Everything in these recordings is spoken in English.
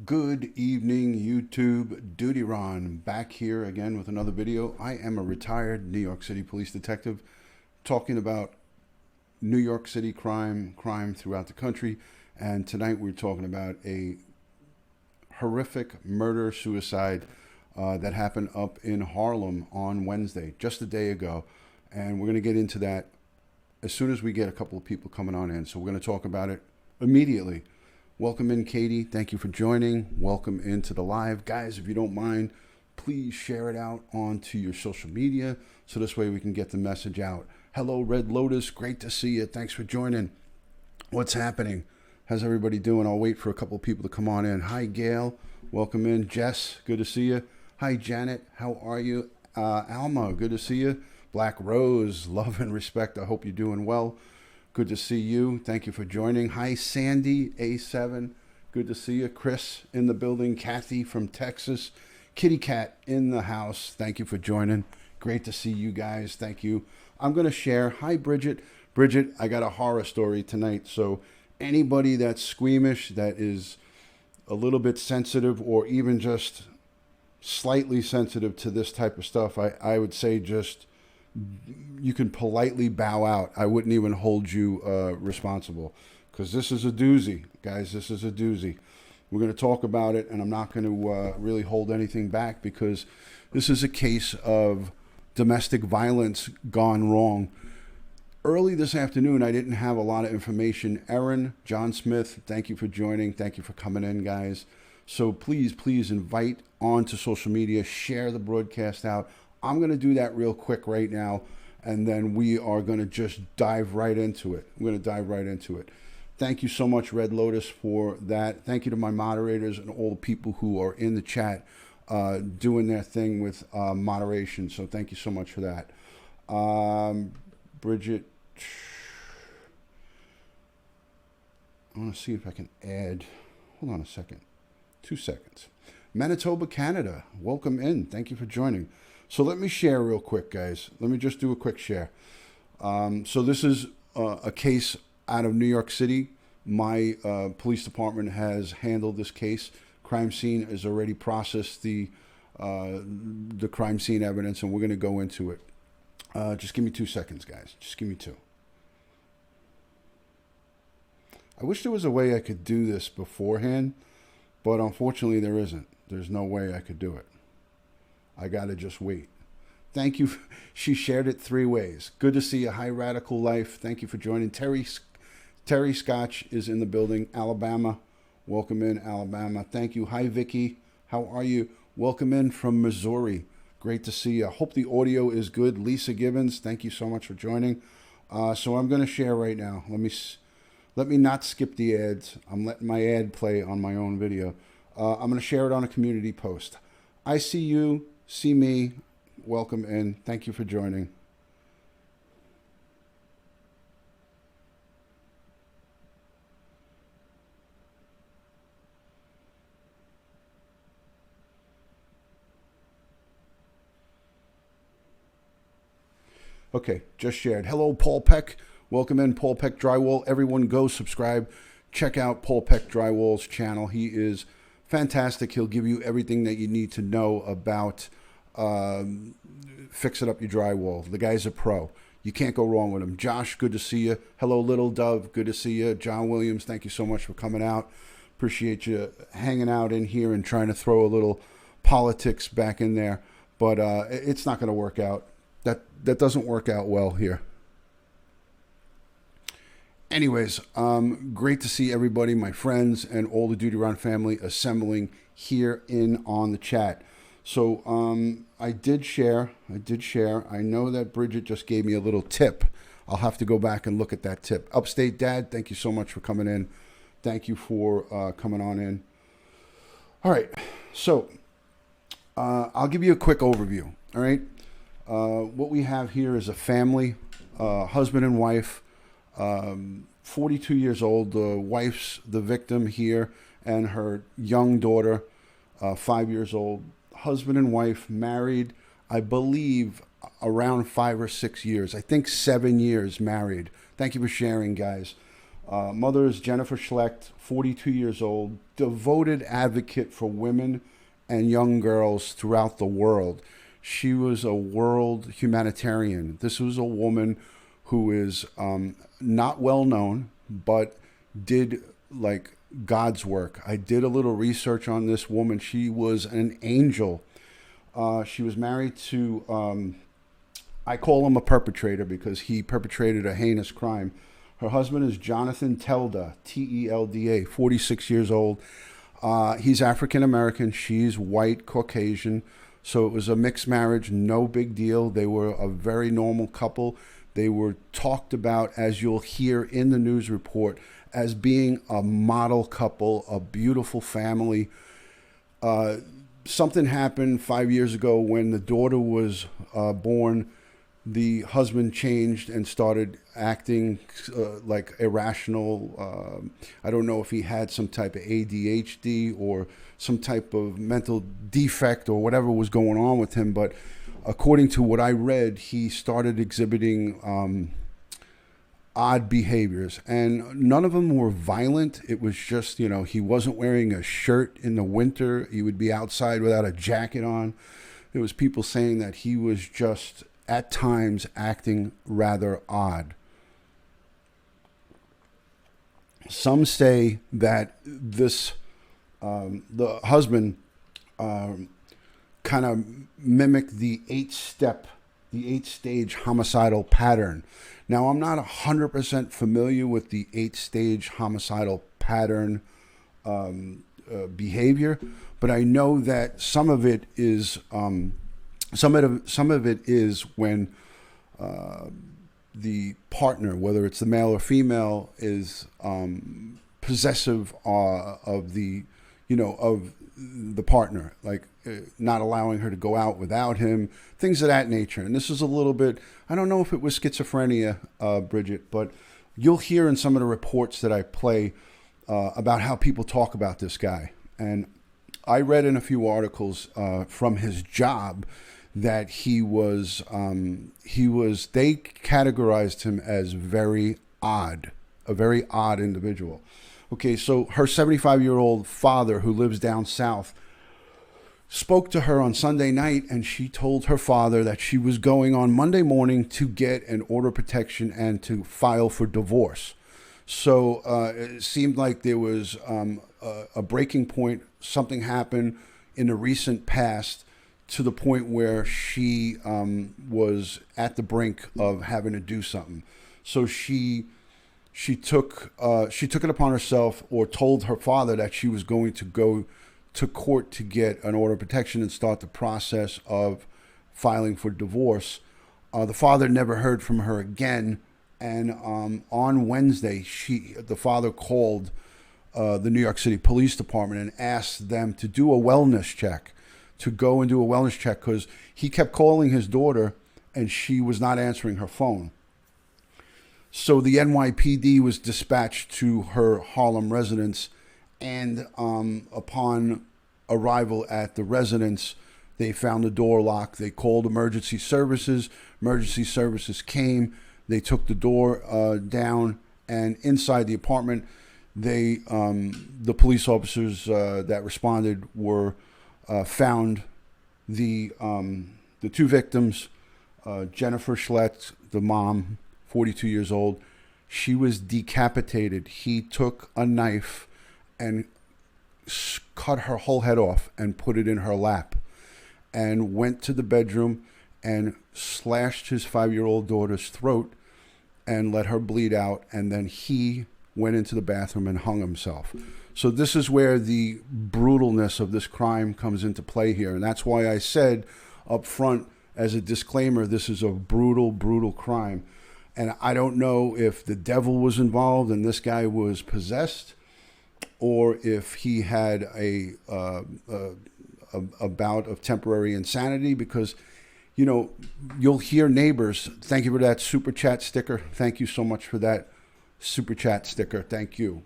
Good evening, YouTube. Dutyron back here again with another video. I am a retired New York City police detective talking about New York City crime throughout the country. And tonight we're talking about a horrific murder-suicide that happened up in Harlem on Wednesday, just a day ago. And we're going to get into that as soon as we get a couple of people coming on in. So we're going to talk about it immediately. Welcome in, Katie. Thank you for joining. Welcome into the live. Guys, if you don't mind, please share it out onto your social media so this way we can get the message out. Hello, Red Lotus. Great to see you. Thanks for joining. What's happening? How's everybody doing? I'll wait for a couple of people to come on in. Hi, Gail. Welcome in. Jess, good to see you. Hi, Janet. How are you? Alma, good to see you. Black Rose, love and respect. I hope you're doing well. Good to see you. Thank you for joining. Hi, Sandy, A7. Good to see you. Chris in the building. Kathy from Texas. Kitty Cat in the house. Thank you for joining. Great to see you guys. Thank you. I'm going to share. Hi, Bridget. Bridget, I got a horror story tonight. So anybody that's squeamish, that is a little bit sensitive or even just slightly sensitive to this type of stuff, I would say just you can politely bow out. I wouldn't even hold you responsible because this is a doozy, guys. This is a doozy. We're going to talk about it, and I'm not going to really hold anything back because this is a case of domestic violence gone wrong. Early this afternoon, I didn't have a lot of information. Erin, John Smith, thank you for joining. Thank you for coming in, guys. So please invite onto social media, share the broadcast out. I'm going to do that real quick right now, and then we are going to just dive right into it. We're going to dive right into it. Thank you so much, Red Lotus, for that. Thank you to my moderators and all the people who are in the chat doing their thing with moderation. So thank you so much for that. Bridget, I want to see if I can add. Hold on a second. 2 seconds. Manitoba, Canada, welcome in. Thank you for joining. So let me share real quick, guys. Let me just do a quick share. So this is a case out of New York City. My police department has handled this case. Crime scene has already processed the crime scene evidence, and we're going to go into it. Just give me 2 seconds, guys. Just give me 2. I wish there was a way I could do this beforehand, but unfortunately there isn't. There's no way I could do it. I got to just wait. Thank you. She shared it 3 ways. Good to see you. Hi, Radical Life. Thank you for joining. Terry Scotch is in the building. Alabama. Welcome in, Alabama. Thank you. Hi, Vicky. How are you? Welcome in from Missouri. Great to see you. I hope the audio is good. Lisa Gibbons, thank you so much for joining. So I'm going to share right now. Let me not skip the ads. I'm letting my ad play on my own video. I'm going to share it on a community post. I see you. See me. Welcome in. Thank you for joining. Okay, just shared. Hello, Paul Peck. Welcome in, Paul Peck Drywall. Everyone go subscribe. Check out Paul Peck Drywall's channel. He is fantastic. He'll give you everything that you need to know about fixing up your drywall. The guy's a pro. You can't go wrong with him. Josh, good to see you. Hello, Little Dove. Good to see you. John Williams, thank you so much for coming out. Appreciate you hanging out in here and trying to throw a little politics back in there. But it's not going to work out. That doesn't work out well here. Anyways, great to see everybody, my friends, and all the Dutyron family assembling here on the chat. So I did share. I know that Bridget just gave me a little tip. I'll have to go back and look at that tip. Upstate Dad, thank you so much for coming in. Thank you for coming on in. All right, so I'll give you a quick overview. All right, what we have here is a family, husband and wife. 42 years old. The wife's the victim here, and her young daughter, 5 years old. Husband and wife married, I believe, around 5 or 6 years. I think 7 years married. Thank you for sharing, guys. Mother is Jennifer Schlecht, 42 years old, devoted advocate for women and young girls throughout the world. She was a world humanitarian. This was a woman who is not well known, but did like God's work. I did a little research on this woman. She was an angel. She was married to, I call him a perpetrator because he perpetrated a heinous crime. Her husband is Jonathan Telda, Telda, 46 years old. He's African American. She's white, Caucasian. So it was a mixed marriage, no big deal. They were a very normal couple. They were talked about, as you'll hear in the news report, as being a model couple, a beautiful family. Something happened 5 years ago when the daughter was born. The husband changed and started acting like irrational. I don't know if he had some type of ADHD or some type of mental defect or whatever was going on with him. But according to what I read, he started exhibiting odd behaviors. And none of them were violent. It was just, he wasn't wearing a shirt in the winter. He would be outside without a jacket on. There was people saying that he was just at times acting rather odd. Some say that this, the husband kind of mimicked the eight-stage homicidal pattern. Now, I'm not 100% familiar with the eight-stage homicidal pattern behavior, but I know that some of it is some of it is when the partner, whether it's the male or female, is possessive of the partner, like not allowing her to go out without him, things of that nature. And this is a little bit, I don't know if it was schizophrenia, Bridget, but you'll hear in some of the reports that I play about how people talk about this guy. And I read in a few articles from his job that they categorized him as very odd, a very odd individual. Okay, so her 75-year-old father, who lives down south, spoke to her on Sunday night, and she told her father that she was going on Monday morning to get an order of protection and to file for divorce. So it seemed like there was a breaking point. Something happened in the recent past to the point where she was at the brink of having to do something. So she took it upon herself, or told her father, that she was going to go to court to get an order of protection and start the process of filing for divorce. The father never heard from her again, and on Wednesday, the father called the New York City Police Department and asked them to do a wellness check, because he kept calling his daughter and she was not answering her phone. So the NYPD was dispatched to her Harlem residence, and upon arrival at the residence, they found the door locked. They called emergency services. Emergency services came. They took the door down, and inside the apartment, the police officers that responded were found the two victims, Jennifer Schlecht, the mom, 42 years old. She was decapitated. He took a knife and cut her whole head off and put it in her lap, and went to the bedroom and slashed his 5-year-old daughter's throat and let her bleed out. And then he went into the bathroom and hung himself. So this is where the brutalness of this crime comes into play here. And that's why I said up front, as a disclaimer, this is a brutal, brutal crime. And I don't know if the devil was involved and this guy was possessed, or if he had a bout of temporary insanity, because, you'll hear neighbors. Thank you for that super chat sticker. Thank you so much for that super chat sticker. Thank you.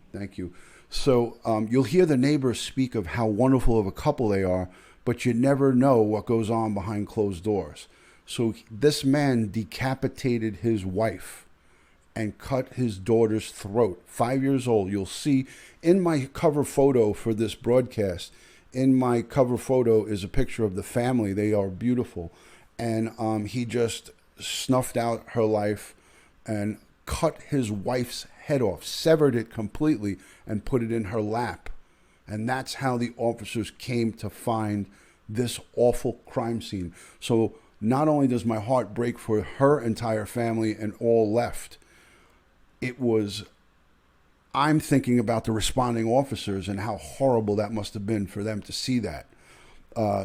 So you'll hear the neighbors speak of how wonderful of a couple they are, but you never know what goes on behind closed doors. So this man decapitated his wife and cut his daughter's throat. 5 years old. You'll see in my cover photo for this broadcast, in my cover photo is a picture of the family. They are beautiful. And he just snuffed out her life and cut his wife's head off, severed it completely, and put it in her lap. And that's how the officers came to find this awful crime scene. So not only does my heart break for her entire family and all left, I'm thinking about the responding officers and how horrible that must have been for them to see that.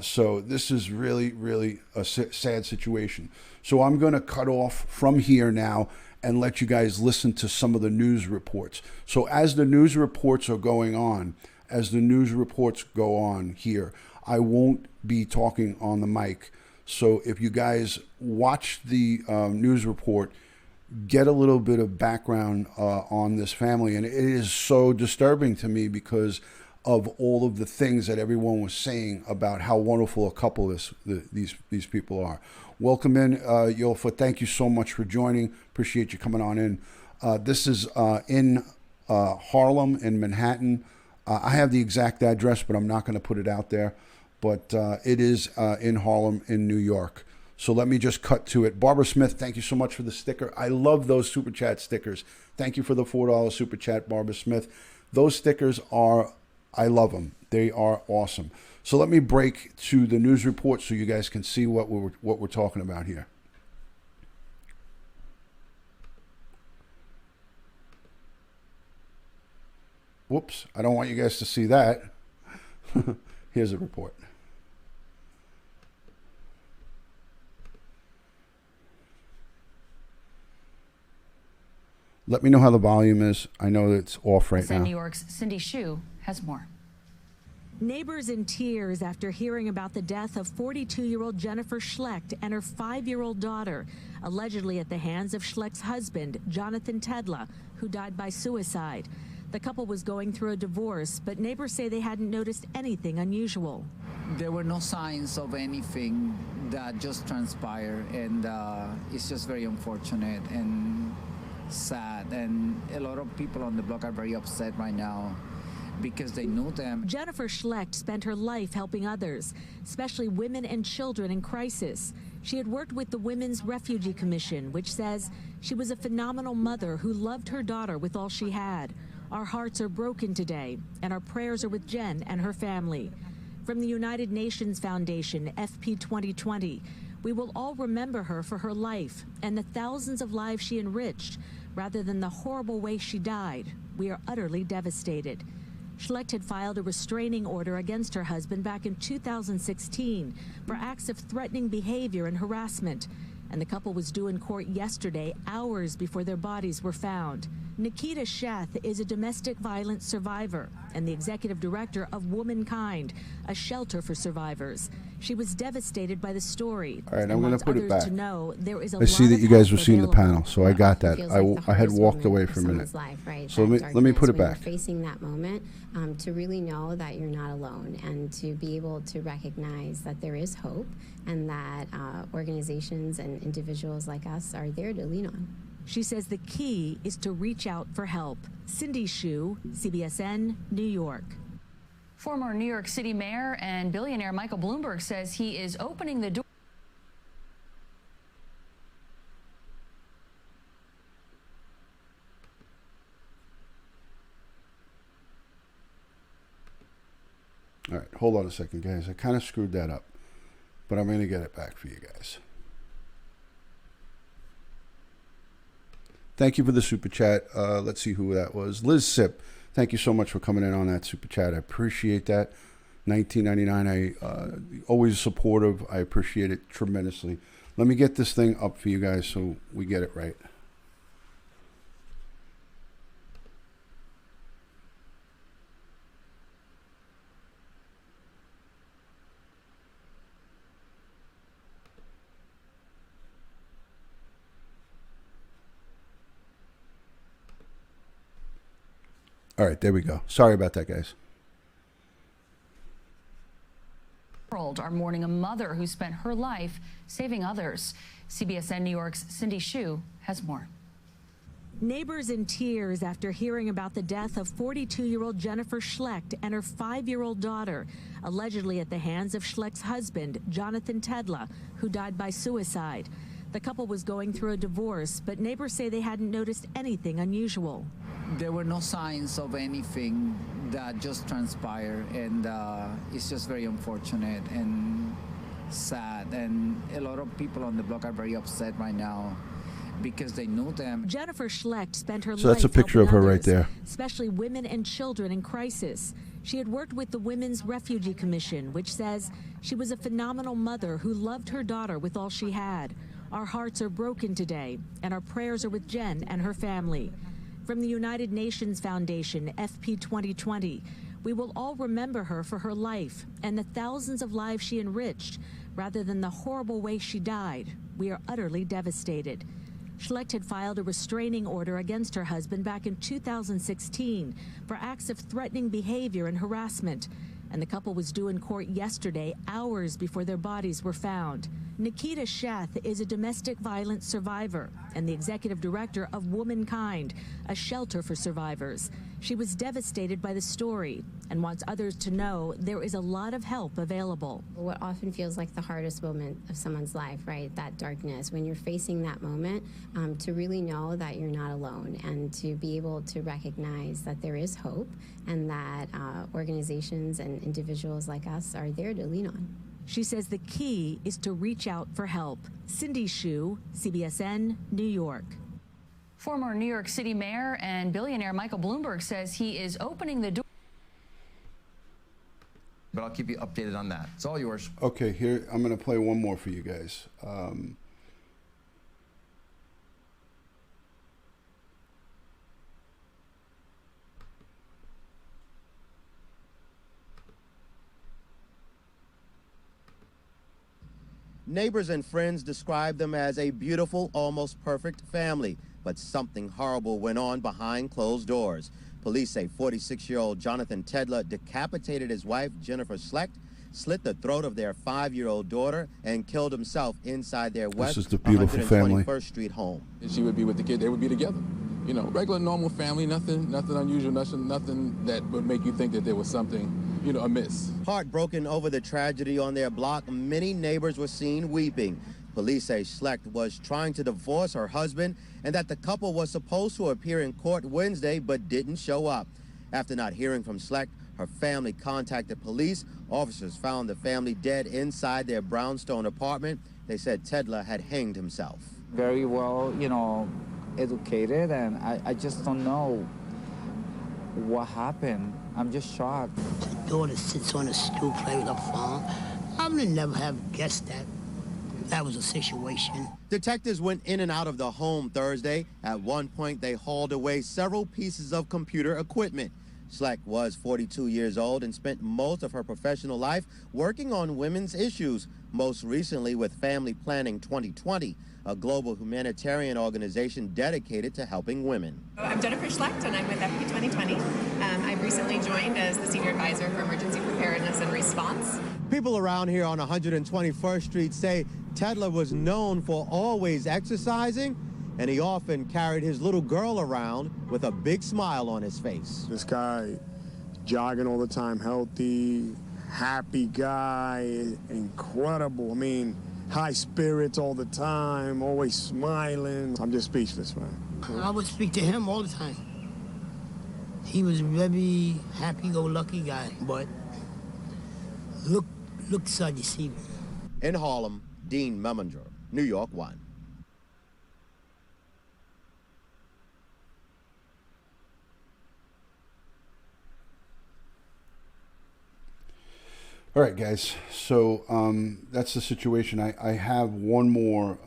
So this is really, really a sad situation. So I'm going to cut off from here now and let you guys listen to some of the news reports. So as the news reports are going on, as the news reports go on here, I won't be talking on the mic. So if you guys watch the news report, get a little bit of background on this family. And it is so disturbing to me because of all of the things that everyone was saying about how wonderful a couple these people are. Welcome in, Yolfa. Thank you so much for joining. Appreciate you coming on in. This is in Harlem in Manhattan. I have the exact address, but I'm not going to put it out there. But it is in Harlem in New York. So let me just cut to it. Barbara Smith, thank you so much for the sticker. I love those Super Chat stickers. Thank you for the $4 Super Chat, Barbara Smith. Those stickers I love them. They are awesome. So let me break to the news report so you guys can see what we're talking about here. Whoops, I don't want you guys to see that. Here's a report. Let me know how the volume is. I know that it's off right now. New York's Cindy Hsu has more. Neighbors in tears after hearing about the death of 42-year-old Jennifer Schlecht and her 5-year-old daughter, allegedly at the hands of Schlecht's husband, Jonathan Tedla, who died by suicide. The couple was going through a divorce, but neighbors say they hadn't noticed anything unusual. There were no signs of anything that just transpired, and it's just very unfortunate and sad. And a lot of people on the block are very upset right now because they knew them. Jennifer Schlecht spent her life helping others, especially women and children in crisis. She had worked with the Women's Refugee Commission, which says she was a phenomenal mother who loved her daughter with all she had. Our hearts are broken today, and our prayers are with Jen and her family. From the United Nations Foundation, FP 2020, we will all remember her for her life and the thousands of lives she enriched, rather than the horrible way she died. We are utterly devastated. Schlecht had filed a restraining order against her husband back in 2016 for acts of threatening behavior and harassment, and the couple was due in court yesterday, hours before their bodies were found. Nikita Sheth is a domestic violence survivor and the executive director of Womankind, a shelter for survivors. She was devastated by the story. All right, I'm going to put it back. I see that you guys were seeing the panel, so I got that. I had walked away for a minute. Life, right? So let me put it back. Facing that moment, to really know that you're not alone and to be able to recognize that there is hope and that organizations and individuals like us are there to lean on. She says the key is to reach out for help. Cindy Hsu, CBSN, New York. Former New York City Mayor and billionaire Michael Bloomberg says he is opening the door. All right, hold on a second, guys. I kind of screwed that up, but I'm going to get it back for you guys. Thank you for the Super Chat. Let's see who that was. Liz Sip, thank you so much for coming in on that Super Chat. I appreciate that. $19.99. I always supportive. I appreciate it tremendously. Let me get this thing up for you guys so we get it right. All right, there we go. Sorry about that, guys. Are mourning a mother who spent her life saving others. CBSN New York's Cindy Hsu has more. Neighbors in tears after hearing about the death of 42-year-old Jennifer Schlecht and her 5-year-old daughter, allegedly at the hands of Schlecht's husband, Jonathan Tedla, who died by suicide. The couple was going through a divorce, but neighbors say they hadn't noticed anything unusual. There were no signs of anything that just transpired, and it's just very unfortunate and sad. And a lot of people on the block are very upset right now because they knew them. Jennifer Schlecht spent her life So that's a picture of her helping right others, there. especially women and children in crisis. She had worked with the Women's Refugee Commission, which says she was a phenomenal mother who loved her daughter with all she had. Our hearts are broken today, and our prayers are with Jen and her family. From the United Nations Foundation, FP 2020, we will all remember her for her life and the thousands of lives she enriched, rather than the horrible way she died. We are utterly devastated. Schlecht had filed a restraining order against her husband back in 2016 for acts of threatening behavior and harassment, and the couple was due in court yesterday, hours before their bodies were found. Nikita Sheth is a domestic violence survivor and the executive director of Womankind, a shelter for survivors. She was devastated by the story and wants others to know there is a lot of help available. What often feels like the hardest moment of someone's life, right? That darkness, when you're facing that moment, to really know that you're not alone and to be able to recognize that there is hope and that organizations and individuals like us are there to lean on. She says the key is to reach out for help. Cindy Hsu, CBSN, New York. Former New York City mayor and billionaire Michael Bloomberg says he is opening the door. But I'll keep you updated on that. It's all yours. Okay, here, I'm going to play one more for you guys. Neighbors and friends describe them as a beautiful, almost perfect family, but something horrible went on behind closed doors. Police say 46-year-old Jonathan Tedla decapitated his wife, Jennifer Schlecht, slit the throat of their 5-year-old daughter, and killed himself inside their West This is the beautiful family. 121st Street home. And she would be with the kid. They would be together. You know, regular, normal family, nothing unusual, nothing that would make you think that there was something, you know, amiss. Heartbroken over the tragedy on their block, many neighbors were seen weeping. Police say Schlecht was trying to divorce her husband and that the couple was supposed to appear in court Wednesday but didn't show up. After not hearing from Schlecht, her family contacted police. Officers found the family dead inside their brownstone apartment. They said Tedla had hanged himself. Very well, you know, educated, and I just don't know what happened. I'm just shocked. The daughter sits on a stool playing with her phone. I would never have guessed that was a situation. Detectives went in and out of the home Thursday. At one point, they hauled away several pieces of computer equipment. Schlecht was 42 years old and spent most of her professional life working on women's issues, most recently with Family Planning 2020, a global humanitarian organization dedicated to helping women. I'm Jennifer Schlecht, and I'm with FP 2020. I've recently joined as the Senior Advisor for Emergency Preparedness and Response. People around here on 121st Street say Tedla was known for always exercising, and he often carried his little girl around with a big smile on his face. This guy, jogging all the time, healthy, happy guy, incredible. I mean, high spirits all the time, always smiling. I'm just speechless, man. I would speak to him all the time. He was a very happy-go-lucky guy, but look so deceiving. In Harlem, Dean Meminger, New York 1. All right, guys. So that's the situation. I have one more.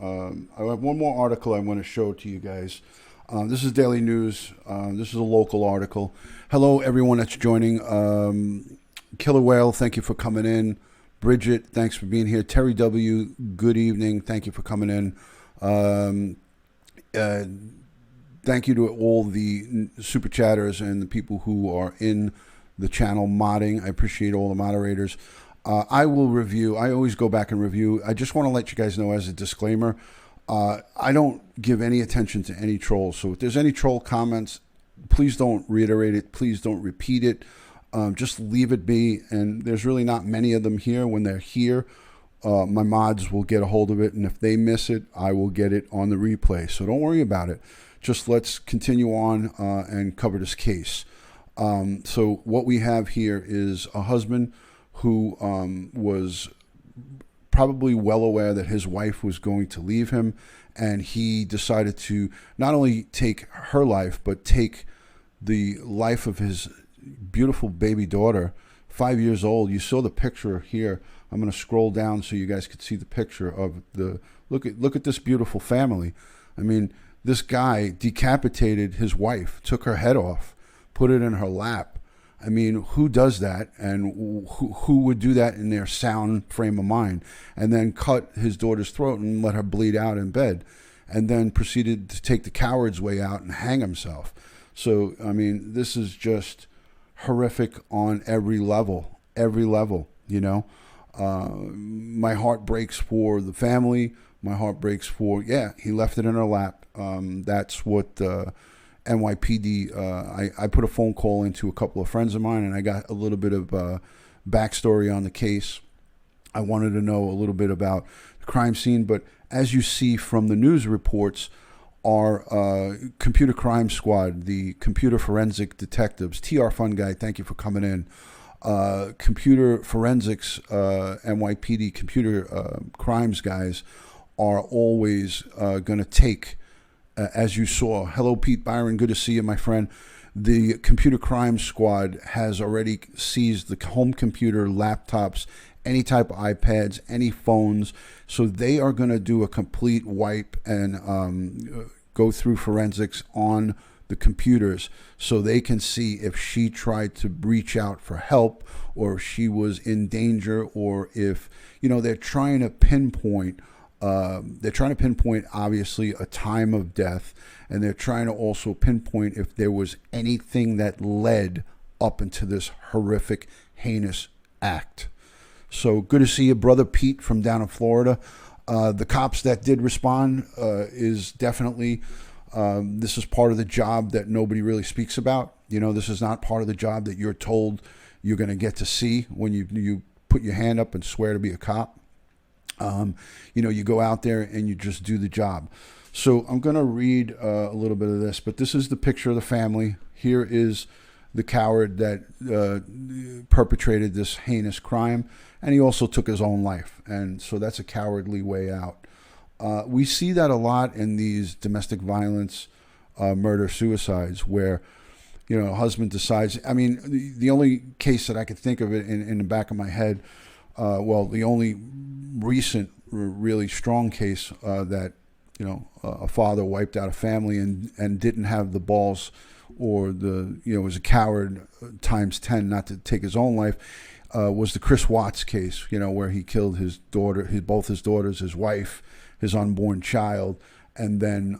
Article I want to show to you guys. This is Daily News. This is a local article. Hello, everyone that's joining. Killer Whale, thank you for coming in. Bridget, thanks for being here. Terry W, good evening. Thank you for coming in. Thank you to all the super chatters and the people who are in the channel modding. I appreciate all the moderators. I will review. I always go back and review. I just want to let you guys know as a disclaimer, I don't give any attention to any trolls. So if there's any troll comments, please don't reiterate it. Please don't repeat it. Just leave it be. And there's really not many of them here. When they're here, my mods will get a hold of it. And if they miss it, I will get it on the replay. So don't worry about it. Just let's continue on and cover this case. So what we have here is a husband who was probably well aware that his wife was going to leave him, and he decided to not only take her life, but take the life of his beautiful baby daughter, 5 years old. You saw the picture here. I'm going to scroll down so you guys could see the picture of the look at this beautiful family. I mean, this guy decapitated his wife, took her head off, put it in her lap. I mean, who does that, and who would do that in their sound frame of mind, and then cut his daughter's throat and let her bleed out in bed, and then proceeded to take the coward's way out and hang himself? So, I mean, this is just horrific on every level, you know. My heart breaks for the family. My heart breaks for, he left it in her lap. That's what NYPD, I put a phone call into a couple of friends of mine, and I got a little bit of backstory on the case. I wanted to know a little bit about the crime scene, but as you see from the news reports, our computer crime squad, the computer forensic detectives, TR Fun Guy, thank you for coming in. Computer forensics, NYPD computer crimes guys are always going to take, as you saw. Hello, Pete Byron. Good to see you, my friend. The computer crime squad has already seized the home computer, laptops, any type of iPads, any phones. So they are going to do a complete wipe and go through forensics on the computers so they can see if she tried to reach out for help, or if she was in danger, or if, you know, they're trying to pinpoint obviously a time of death, and they're trying to also pinpoint if there was anything that led up into this horrific, heinous act. So good to see you, brother Pete from down in Florida. The cops that did respond is definitely, this is part of the job that nobody really speaks about. You know, this is not part of the job that you're told you're going to get to see when you put your hand up and swear to be a cop. You know, you go out there and you just do the job. So I'm going to read a little bit of this, but this is the picture of the family. Here is the coward that perpetrated this heinous crime, and he also took his own life. And so that's a cowardly way out. We see that a lot in these domestic violence, murder-suicides, where, you know, a husband decides. I mean, the only case that I could think of it in the back of my head, the only recent really strong case that, you know, a father wiped out a family and didn't have the balls, or was a coward times 10 not to take his own life, was the Chris Watts case, you know, where he killed his daughter, both his daughters, his wife, his unborn child, and then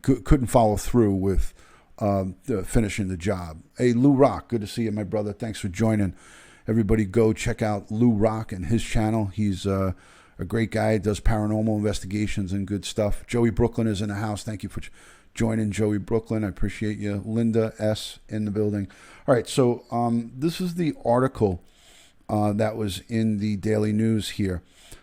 couldn't follow through with finishing the job. Hey, Lou Rock, good to see you, my brother. Thanks for joining. Everybody go check out Lou Rock and his channel. He's a great guy, does paranormal investigations and good stuff. Joey Brooklyn is in the house. Thank you for joining, Joey Brooklyn. I appreciate you. Linda S. in the building. All right, so this is the article that was in the Daily News here.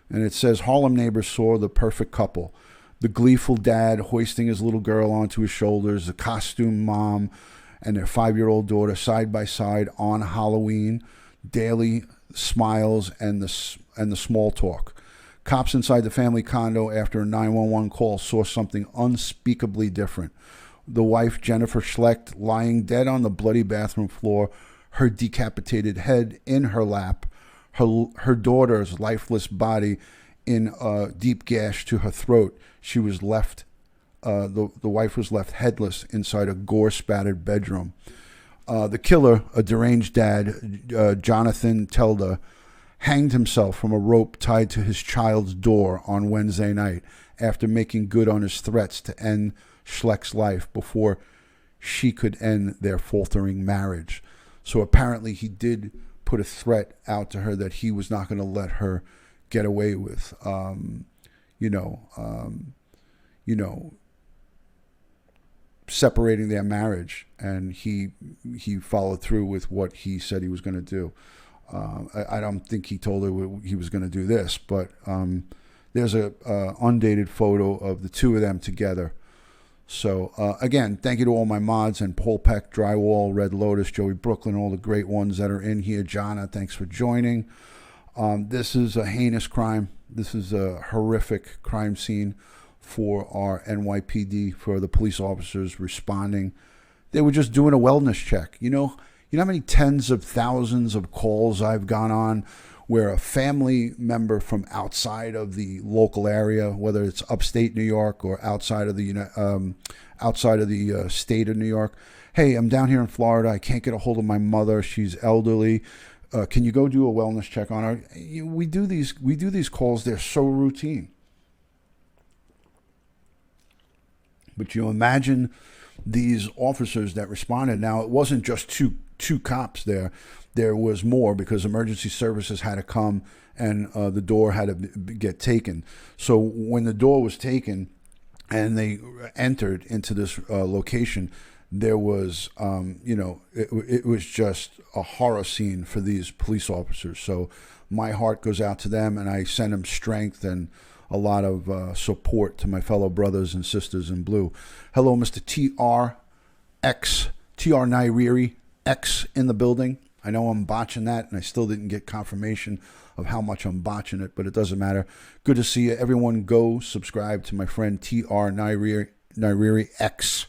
And it says, Harlem neighbors saw the perfect couple. The gleeful dad hoisting his little girl onto his shoulders, the costume mom and their 5-year-old daughter side by side on Halloween. Daily smiles and the small talk. Cops inside the family condo after a 911 call saw something unspeakably different. The wife, Jennifer Schlecht, lying dead on the bloody bathroom floor, her decapitated head in her lap, her daughter's lifeless body in a deep gash to her throat. She was left, the wife was left headless inside a gore-spattered bedroom. The killer, a deranged dad, Jonathan Telda, hanged himself from a rope tied to his child's door on Wednesday night after making good on his threats to end Schlecht's life before she could end their faltering marriage. So apparently he did put a threat out to her that he was not going to let her get away with. you know, separating their marriage, and he followed through with what he said he was going to do. I don't think he told her he was going to do this, but there's a undated photo of the two of them together. So again, thank you to all my mods and Paul Peck, Drywall, Red Lotus, Joey Brooklyn, all the great ones that are in here. Jonna, thanks for joining. This is a heinous crime. This is a horrific crime scene for our NYPD, for the police officers responding. They were just doing a wellness check. You know how many tens of thousands of calls I've gone on where a family member from outside of the local area, whether it's upstate New York or outside of the state of New York, hey, I'm down here in Florida. I can't get a hold of my mother. She's elderly. Can you go do a wellness check on her? We do these calls. They're so routine. But you imagine these officers that responded. Now, it wasn't just two cops there. There was more, because emergency services had to come, and the door had to get taken. So when the door was taken and they entered into this location, there was, it was just a horror scene for these police officers. So my heart goes out to them, and I send them strength and a lot of support to my fellow brothers and sisters in blue. Hello, Mr. TRX, TR Nairiri X in the building. I know I'm botching that, and I still didn't get confirmation of how much I'm botching it, but it doesn't matter. Good to see you. Everyone go subscribe to my friend TR Nairiri X,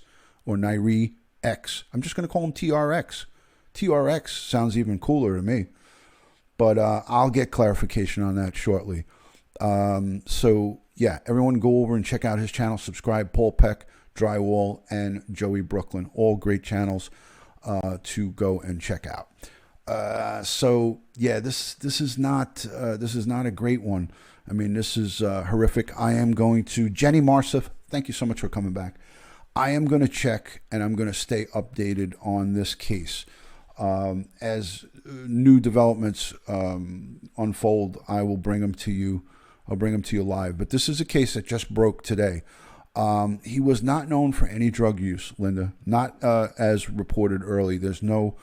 or Nairi X. I'm just going to call him TRX. TRX sounds even cooler to me, but I'll get clarification on that shortly. So yeah, everyone go over and check out his channel, subscribe. Paul Peck, Drywall, and Joey Brooklyn, all great channels to go and check out. So yeah, this is not a great one. I mean, this is horrific. I am going to, Jenny Marsif, thank you so much for coming back. I am going to check, and I'm going to stay updated on this case. As new developments unfold, I will bring them to you. I'll bring them to you live. But this is a case that just broke today. He was not known for any drug use, Linda. Not as reported early. There's no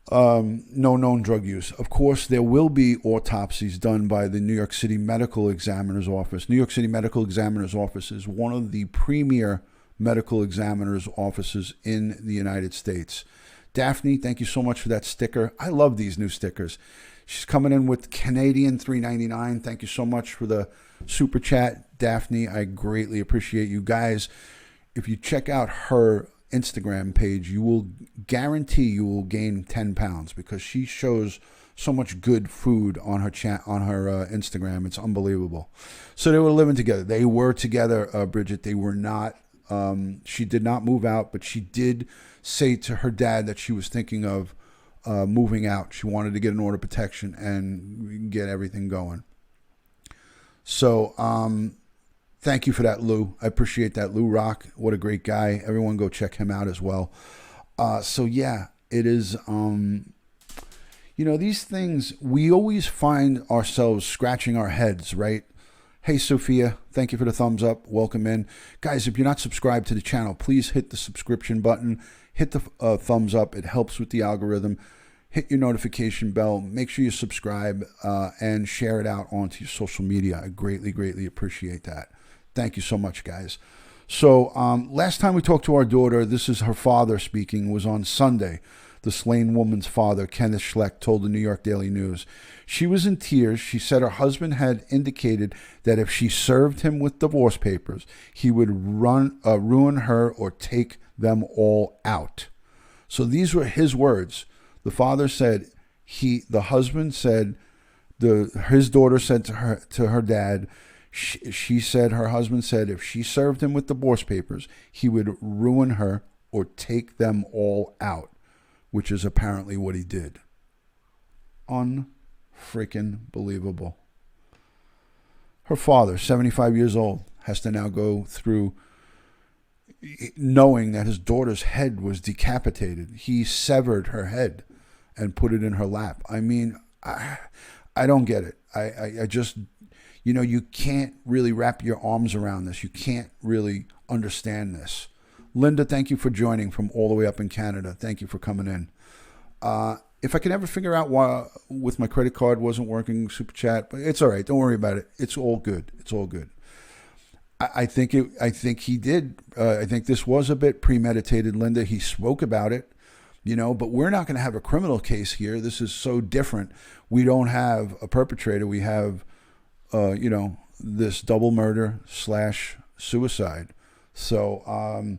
known drug use. Of course, there will be autopsies done by the New York City Medical Examiner's Office. New York City Medical Examiner's Office is one of the premier medical examiner's offices in the United States. Daphne, thank you so much for that sticker. I love these new stickers. She's coming in with Canadian $3.99. Thank you so much for the super chat, Daphne. I greatly appreciate you guys. If you check out her Instagram page, you will guarantee you will gain 10 pounds, because she shows so much good food on her Instagram. It's unbelievable. So they were living together. They were together, Bridget. They were not. She did not move out, but she did say to her dad that she was thinking of moving out. She wanted to get an order of protection and get everything going. So thank you for that, Lou. I appreciate that. Lou Rock, what a great guy. Everyone go check him out as well. So yeah, it is, these things, we always find ourselves scratching our heads, right? Hey, Sophia, thank you for the thumbs up. Welcome in. Guys, if you're not subscribed to the channel, please hit the subscription button. Hit the thumbs up. It helps with the algorithm. Hit your notification bell. Make sure you subscribe and share it out onto your social media. I greatly, greatly appreciate that. Thank you so much, guys. So last time we talked to our daughter, this is her father speaking, was on Sunday. The slain woman's father, Kenneth Schlecht, told the New York Daily News. She was in tears. She said her husband had indicated that if she served him with divorce papers, he would ruin her or take them all out. So these were his words. The father said, the husband said, his daughter said to her dad, she said, her husband said, if she served him with divorce papers, he would ruin her or take them all out, which is apparently what he did. Unfreaking believable. Her father, 75 years old, has to now go through knowing that his daughter's head was decapitated. He severed her head and put it in her lap. I mean, I I don't get it. I just, you know, you can't really wrap your arms around this. You can't really understand this. Linda, thank you for joining from all the way up in Canada. Thank you for coming in. If I can ever figure out why with my credit card wasn't working, Super Chat, but it's all right. Don't worry about it. It's all good. It's all good. I think he did. I think this was a bit premeditated, Linda. He spoke about it, you know, but we're not going to have a criminal case here. This is so different. We don't have a perpetrator. We have, you know, this double murder / suicide. So,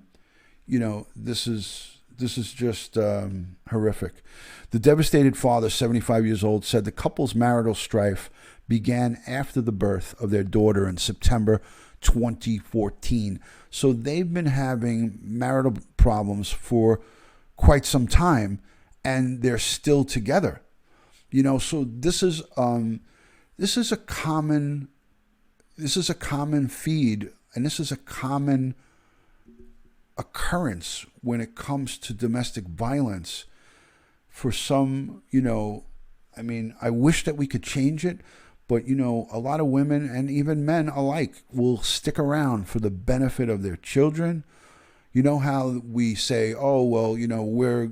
you know, this is just horrific. The devastated father, 75 years old, said the couple's marital strife began after the birth of their daughter in September 2014. So they've been having marital problems for quite some time, and they're still together. You know, so this is a common feed, and this is a common occurrence when it comes to domestic violence. For some, you know, I mean, I wish that we could change it, but, you know, a lot of women and even men alike will stick around for the benefit of their children. You know how we say, oh, well, you know, we're,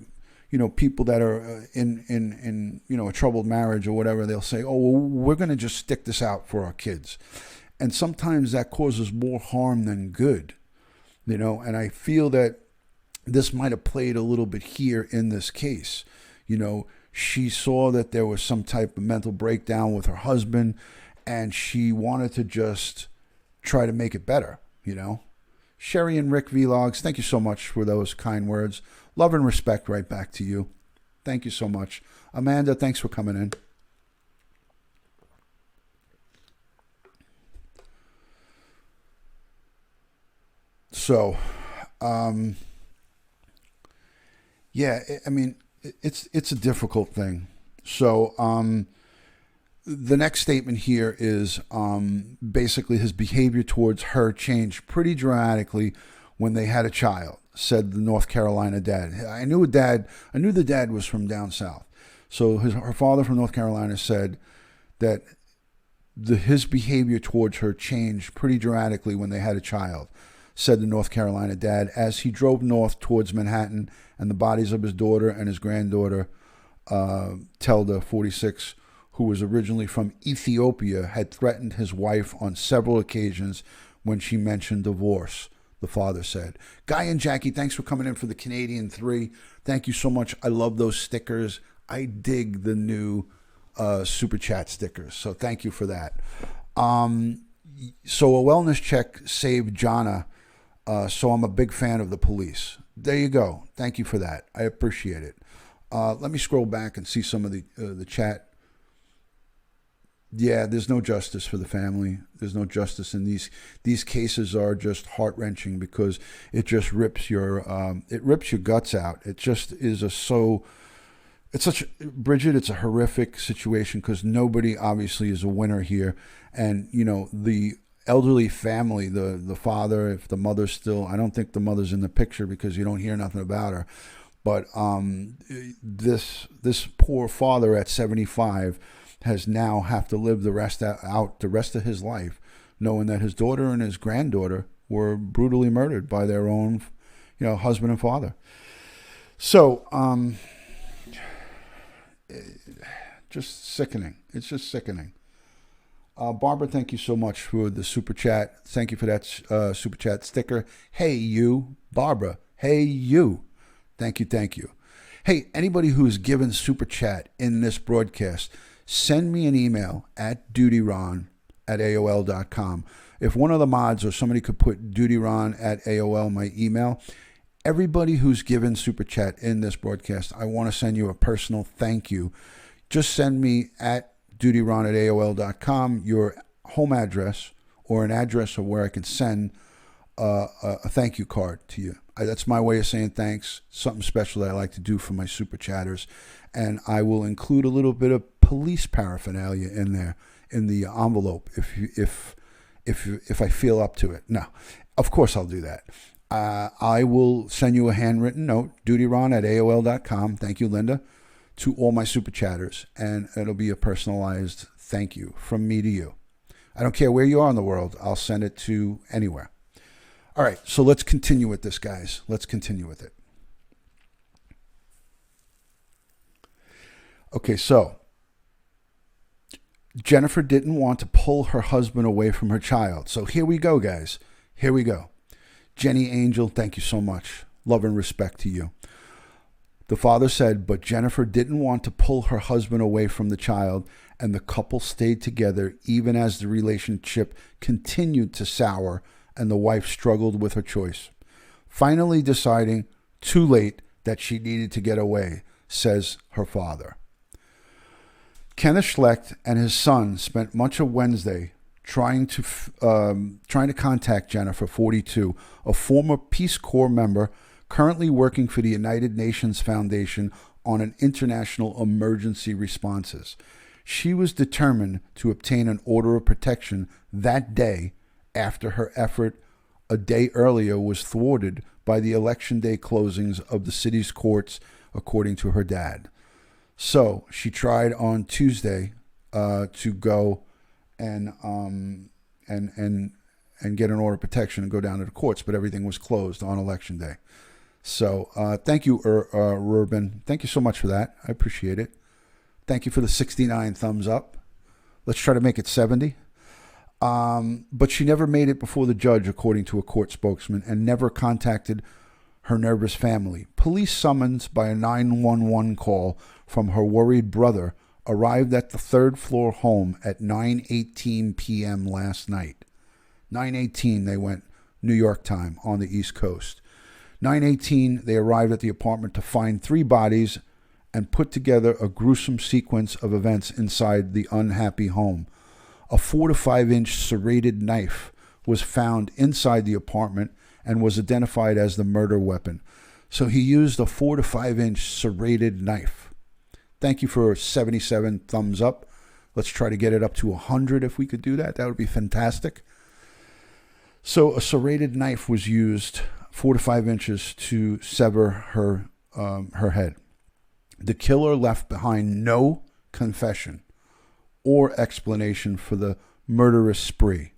you know, people that are in you know, a troubled marriage or whatever, they'll say, oh, well, we're going to just stick this out for our kids. And sometimes that causes more harm than good, you know, and I feel that this might have played a little bit here in this case. You know, she saw that there was some type of mental breakdown with her husband, and she wanted to just try to make it better, you know. Sherry and Rick Vlogs, thank you so much for those kind words. Love and respect right back to you. Thank you so much. Amanda, thanks for coming in. So, yeah, I mean, it's a difficult thing. So, the next statement here is basically his behavior towards her changed pretty dramatically when they had a child, said the North Carolina dad. I knew the dad was from down south. So her father from North Carolina said that his behavior towards her changed pretty dramatically when they had a child, said the North Carolina dad, as he drove north towards Manhattan, and the bodies of his daughter and his granddaughter, Telda, 46, who was originally from Ethiopia, had threatened his wife on several occasions when she mentioned divorce, the father said. Guy and Jackie, thanks for coming in for the Canadian 3. Thank you so much. I love those stickers. I dig the new Super Chat stickers, so thank you for that. So a wellness check saved Jana, so I'm a big fan of the police. There you go. Thank you for that. I appreciate it. Let me scroll back and see some of the chat. Yeah, there's no justice for the family. There's no justice in these cases. Are just heart-wrenching because it just rips your guts out. It just is Bridget, it's a horrific situation because nobody obviously is a winner here. And, you know, the elderly family, the father, if the mother's still, I don't think the mother's in the picture because you don't hear nothing about her. But this poor father at 75 has now have to live the rest of his life, knowing that his daughter and his granddaughter were brutally murdered by their own, you know, husband and father. So, just sickening. It's just sickening. Barbara, thank you so much for the Super Chat. Thank you for that Super Chat sticker. Hey, you. Barbara. Hey, you. Thank you, thank you. Hey, anybody who's given Super Chat in this broadcast, send me an email at dutyron@aol.com. If one of the mods or somebody could put dutyron@aol, my email. Everybody who's given Super Chat in this broadcast, I want to send you a personal thank you. Just send me at dutyron@aol.com your home address or an address of where I can send a thank you card to you. That's my way of saying thanks, something special that I like to do for my Super Chatters. And I will include a little bit of police paraphernalia in there, in the envelope, if I feel up to it. No, of course I'll do that. I will send you a handwritten note, dutyron@aol.com. Thank you, Linda, to all my Super Chatters. And it'll be a personalized Thank you. From me to you. I don't care where you are in the world. I'll send it to anywhere. All right, so let's continue with this, guys. Let's continue with it. Okay, so Jennifer didn't want to pull her husband away from her child. So here we go, guys. Here we go. Jenny Angel, thank you so much. Love and respect to you. The father said, but Jennifer didn't want to pull her husband away from the child, and the couple stayed together even as the relationship continued to sour and the wife struggled with her choice. Finally deciding, too late, that she needed to get away, says her father. Kenneth Schlecht and his son spent much of Wednesday trying to contact Jennifer, 42, a former Peace Corps member currently working for the United Nations Foundation on an international emergency responses. She was determined to obtain an order of protection that day after her effort a day earlier was thwarted by the election day closings of the city's courts, according to her dad. So she tried on Tuesday to go and get an order of protection and go down to the courts, but everything was closed on election day. So thank you, Ruben. Thank you so much for that. I appreciate it. Thank you for the 69 thumbs up. Let's try to make it 70. But she never made it before the judge, according to a court spokesman, and never contacted her nervous family. Police summons by a 911 call from her worried brother arrived at the third-floor home at 9:18 p.m. last night. 9:18, they went New York time on the East Coast. 9:18, they arrived at the apartment to find 3 bodies and put together a gruesome sequence of events inside the unhappy home. A 4 to 5 inch serrated knife was found inside the apartment and was identified as the murder weapon. So he used a 4 to 5 inch serrated knife. Thank you for 77 thumbs up. Let's try to get it up to 100 if we could do that. That would be fantastic. So a serrated knife was used 4 to 5 inches to sever her head. The killer left behind no confession or explanation for the murderous spree.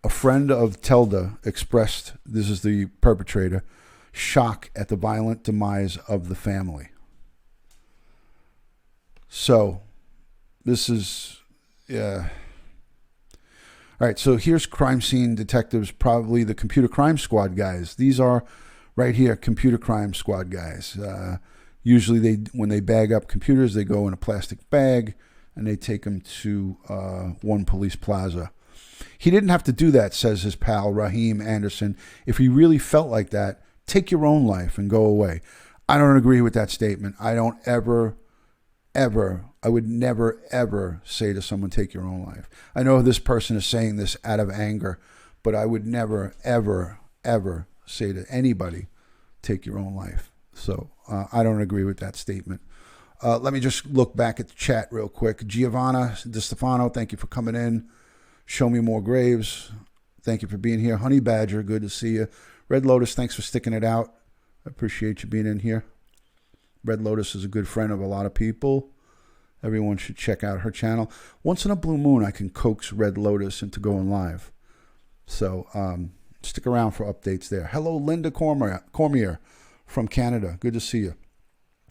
A friend of Telda expressed, this is the perpetrator, shock at the violent demise of the family. So, this is, yeah. All right, so here's crime scene detectives, probably the computer crime squad guys. These are right here, computer crime squad guys. Usually, when they bag up computers, they go in a plastic bag and they take them to One Police Plaza. He didn't have to do that, says his pal Raheem Anderson. If he really felt like that, take your own life and go away. I don't agree with that statement. I don't I would never, ever say to someone, take your own life. I know this person is saying this out of anger, but I would never, ever say to anybody, take your own life. So I don't agree with that statement. Let me just look back at the chat real quick. Giovanna DeStefano, thank you for coming in. Show Me More Graves, thank you for being here. Honey Badger, good to see you. Red Lotus, thanks for sticking it out. I appreciate you being in here. Red Lotus is a good friend of a lot of people. Everyone should check out her channel. Once in a blue moon, I can coax Red Lotus into going live. So stick around for updates there. Hello, Linda Cormier from Canada. Good to see you.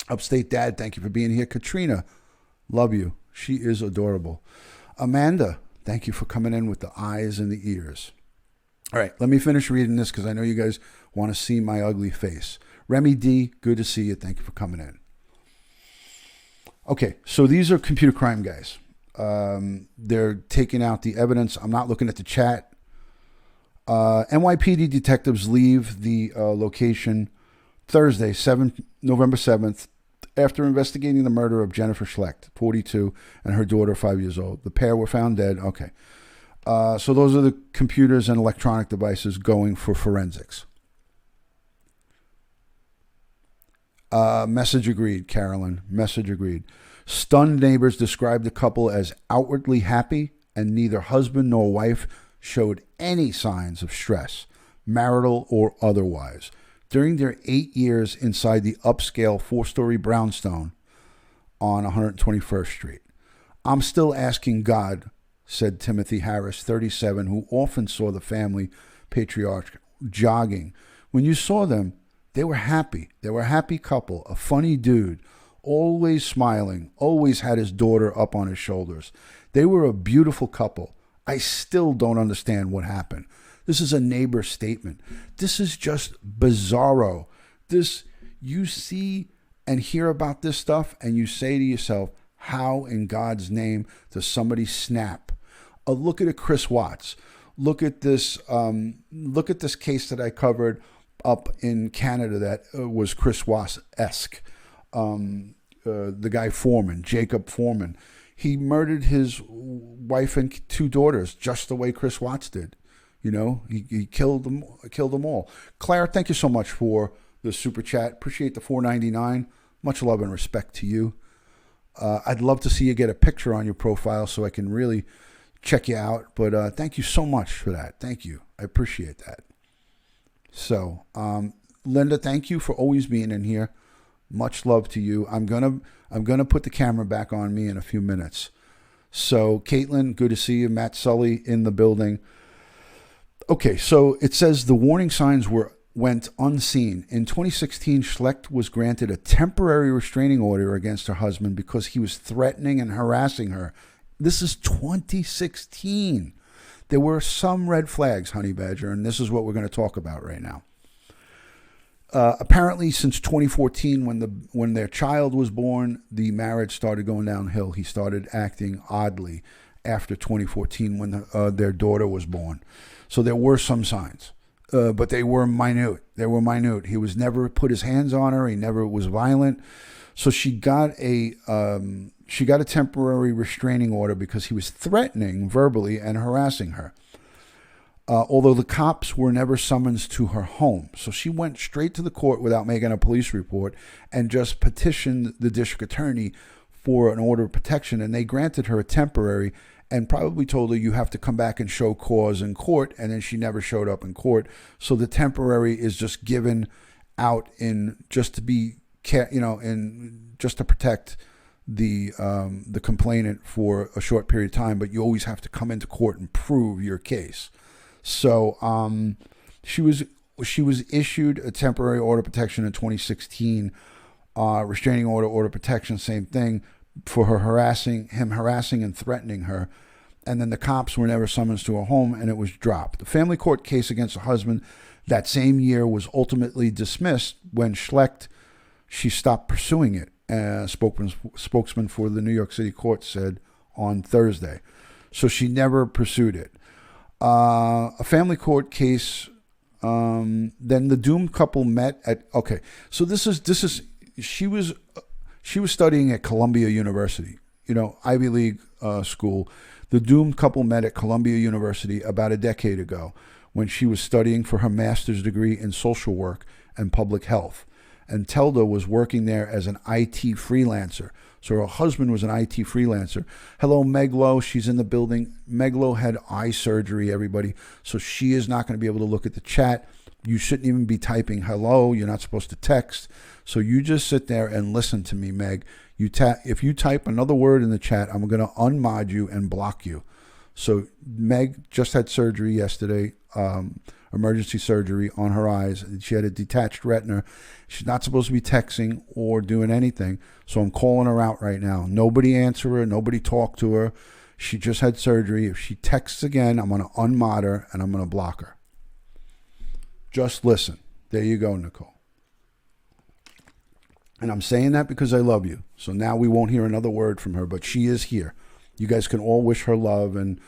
Upstate Dad, thank you for being here. Katrina, love you. She is adorable. Amanda, thank you for coming in with the eyes and the ears. All right, let me finish reading this because I know you guys want to see my ugly face. Remy D, good to see you. Thank you for coming in. Okay, so these are computer crime guys. They're taking out the evidence. I'm not looking at the chat. NYPD detectives leave the location Thursday, November 7th, after investigating the murder of Jennifer Schlecht, 42, and her daughter, 5 years old. The pair were found dead. Okay. So those are the computers and electronic devices going for forensics. Message agreed, Carolyn. Message agreed. Stunned neighbors described the couple as outwardly happy, and neither husband nor wife showed any signs of stress, marital or otherwise, during their 8 years inside the upscale 4-story brownstone on 121st Street. I'm still asking God, said Timothy Harris, 37, who often saw the family patriarch jogging. When you saw them, they were happy. They were a happy couple, a funny dude, always smiling, always had his daughter up on his shoulders. They were a beautiful couple. I still don't understand what happened. This is a neighbor statement. This is just bizarro. You see and hear about this stuff and you say to yourself, how in God's name does somebody snap? Look at Chris Watts. Look at this case that I covered up in Canada that was Chris Watts-esque. The guy Foreman, Jacob Foreman. He murdered his wife and 2 daughters just the way Chris Watts did. You know, he killed them all. Claire, thank you so much for the super chat. Appreciate the $4.99. Much love and respect to you. I'd love to see you get a picture on your profile so I can really check you out. But thank you so much for that. Thank you. I appreciate that. So, Linda, thank you for always being in here. Much love to you. I'm gonna put the camera back on me in a few minutes. So, Caitlin, good to see you. Matt Sully in the building. Okay, so it says the warning signs went unseen. In 2016, Schlecht was granted a temporary restraining order against her husband because he was threatening and harassing her. This is 2016. There were some red flags, Honey Badger, and this is what we're going to talk about right now. Apparently, since 2014, when their child was born, the marriage started going downhill. He started acting oddly after 2014 when their daughter was born. So there were some signs, but they were minute. He was never put his hands on her. He never was violent. So she got a temporary restraining order because he was threatening verbally and harassing her. Although the cops were never summoned to her home. So she went straight to the court without making a police report and just petitioned the district attorney for an order of protection. And they granted her a temporary and probably told her you have to come back and show cause in court. And then she never showed up in court. So the temporary is just given out in just to be, just to protect the complainant for a short period of time. But you always have to come into court and prove your case. So she was issued a temporary order of protection in 2016, restraining order of protection, same thing, for her harassing and threatening her. And then the cops were never summoned to her home, and it was dropped. The family court case against her husband that same year was ultimately dismissed when she stopped pursuing it. Spokesman for the New York City court said on Thursday. So she never pursued it. A family court case. Then the doomed couple met at. Okay, so this is. She was studying at Columbia University. Ivy League school. The doomed couple met at Columbia University about a decade ago when she was studying for her master's degree in social work and public health. And Telda was working there as an IT freelancer. So her husband was an IT freelancer. Hello, Meg Lowe. She's in the building. Meg Lowe had eye surgery, everybody. So she is not going to be able to look at the chat. You shouldn't even be typing hello. You're not supposed to text. So you just sit there and listen to me, Meg. If you type another word in the chat, I'm going to unmod you and block you. So Meg just had surgery yesterday, emergency surgery on her eyes. She had a detached retina. She's not supposed to be texting or doing anything. So I'm calling her out right now. Nobody answer her. Nobody talk to her. She just had surgery. If she texts again, I'm going to unmod her and I'm going to block her. Just listen. There you go, Nicole. And I'm saying that because I love you. So now we won't hear another word from her, but she is here. You guys can all wish her love and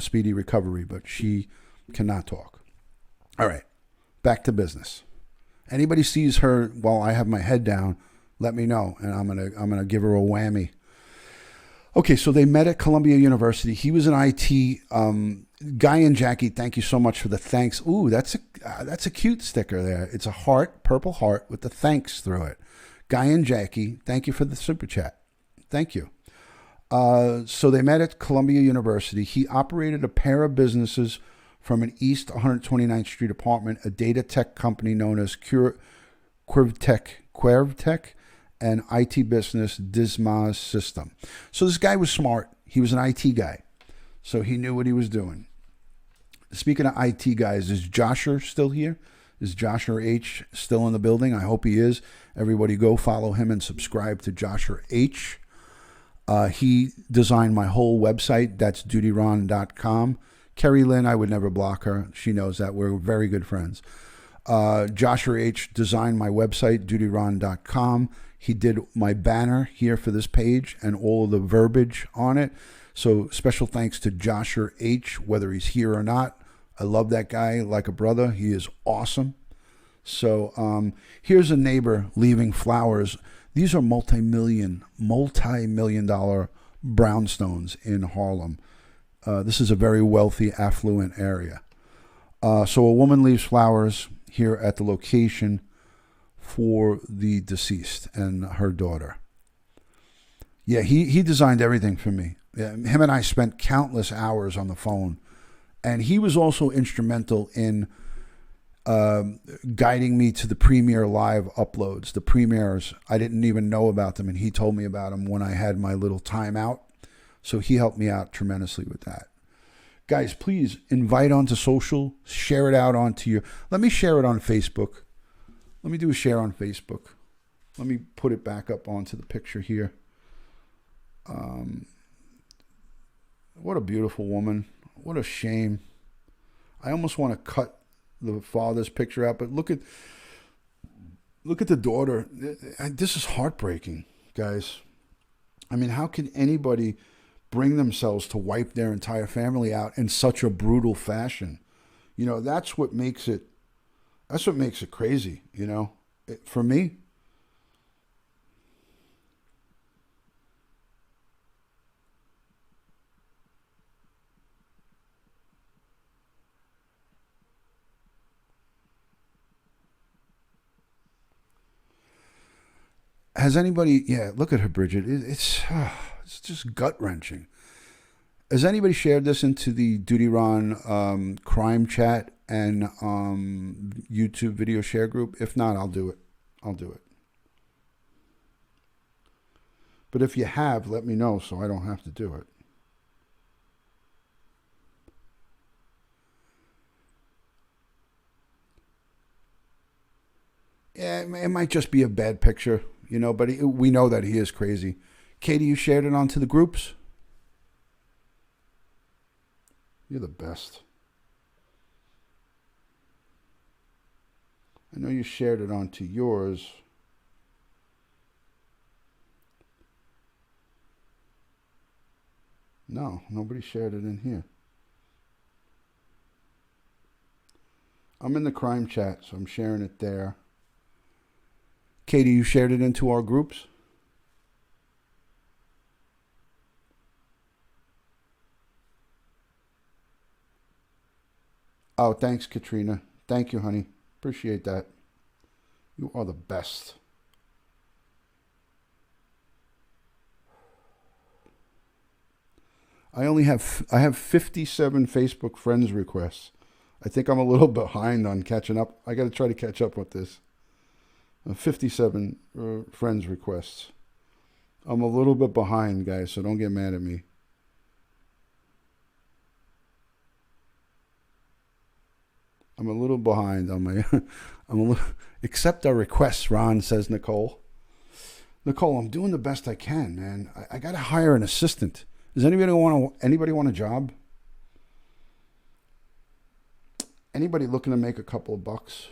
speedy recovery, but she cannot talk. All right, back to business. Anybody sees her while I have my head down, let me know, and I'm gonna give her a whammy. Okay, so they met at Columbia University. He was an IT Guy and Jackie. Thank you so much for the thanks. Ooh, that's a cute sticker there. It's a heart, purple heart with the thanks through it. Guy and Jackie, thank you for the super chat. Thank you. So they met at Columbia University. He operated a pair of businesses from an East 129th Street apartment, a data tech company known as Quervtech, and IT business Dismas system. So this guy was smart. He was an IT guy, so he knew what he was doing. Speaking of IT guys, is Joshua still here? Is Joshua H still in the building? I hope he is. Everybody go follow him and subscribe to Joshua H. He designed my whole website. That's Dutyron.com. Kerry Lynn, I would never block her. She knows that. We're very good friends. Joshua H designed my website, Dutyron.com. He did my banner here for this page and all of the verbiage on it. So special thanks to Joshua H, whether he's here or not. I love that guy like a brother. He is awesome. So here's a neighbor leaving flowers. These are multi-million dollar brownstones in Harlem. This is a very wealthy, affluent area. So a woman leaves flowers here at the location for the deceased and her daughter. Yeah, he designed everything for me. Yeah, him and I spent countless hours on the phone. And he was also instrumental in guiding me to the Premiere Live uploads. The premieres, I didn't even know about them, and he told me about them when I had my little timeout. So he helped me out tremendously with that. Guys, please invite onto social, share it out onto your... Let me share it on Facebook. Let me do a share on Facebook. Let me put it back up onto the picture here. What a beautiful woman. What a shame. I almost want to cut the father's picture out, but look at the daughter. This is heartbreaking, guys. I mean, how can anybody bring themselves to wipe their entire family out in such a brutal fashion? You know, that's what makes it crazy, you know, for me. Has anybody, yeah, look at her, Bridget. It's just gut-wrenching. Has anybody shared this into the Dutyron crime chat and YouTube video share group? If not, I'll do it. But if you have, let me know so I don't have to do it. Yeah, it might just be a bad picture. You know, but we know that he is crazy. Katie, you shared it onto the groups? You're the best. I know you shared it onto yours. No, nobody shared it in here. I'm in the crime chat, so I'm sharing it there. Katie, you shared it into our groups? Oh, thanks, Katrina. Thank you, honey. Appreciate that. You are the best. I have 57 Facebook friends requests. I think I'm a little behind on catching up. I got to try to catch up with this. 57 friends requests. I'm a little bit behind, guys, so don't get mad at me. I'm a little behind on my... accept our requests, Ron, says Nicole. Nicole, I'm doing the best I can, man. I got to hire an assistant. Does anybody want a job? Anybody looking to make a couple of bucks?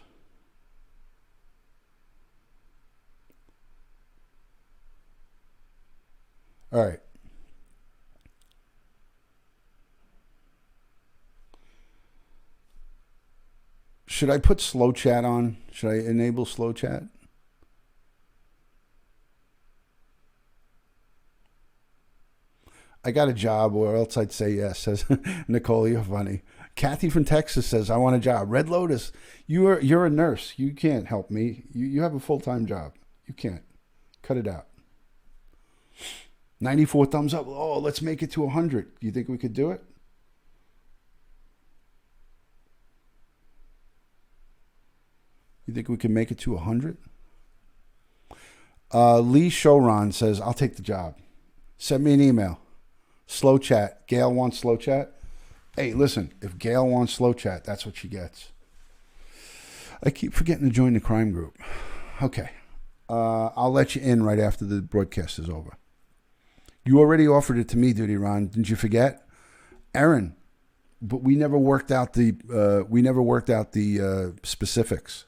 All right. Should I put slow chat on? Should I enable slow chat? I got a job, or else I'd say yes, says Nicole. You're funny. Kathy from Texas says, I want a job. Red Lotus, you're a nurse. You can't help me. You have a full-time job. You can't. Cut it out. 94 thumbs up. Oh, let's make it to 100. You think we could do it? You think we can make it to 100? Lee Showron says, I'll take the job. Send me an email. Slow chat. Gail wants slow chat. Hey, listen, if Gail wants slow chat, that's what she gets. I keep forgetting to join the crime group. Okay. I'll let you in right after the broadcast is over. You already offered it to me, Dutyron. Didn't you forget? Aaron, but we never worked out the specifics.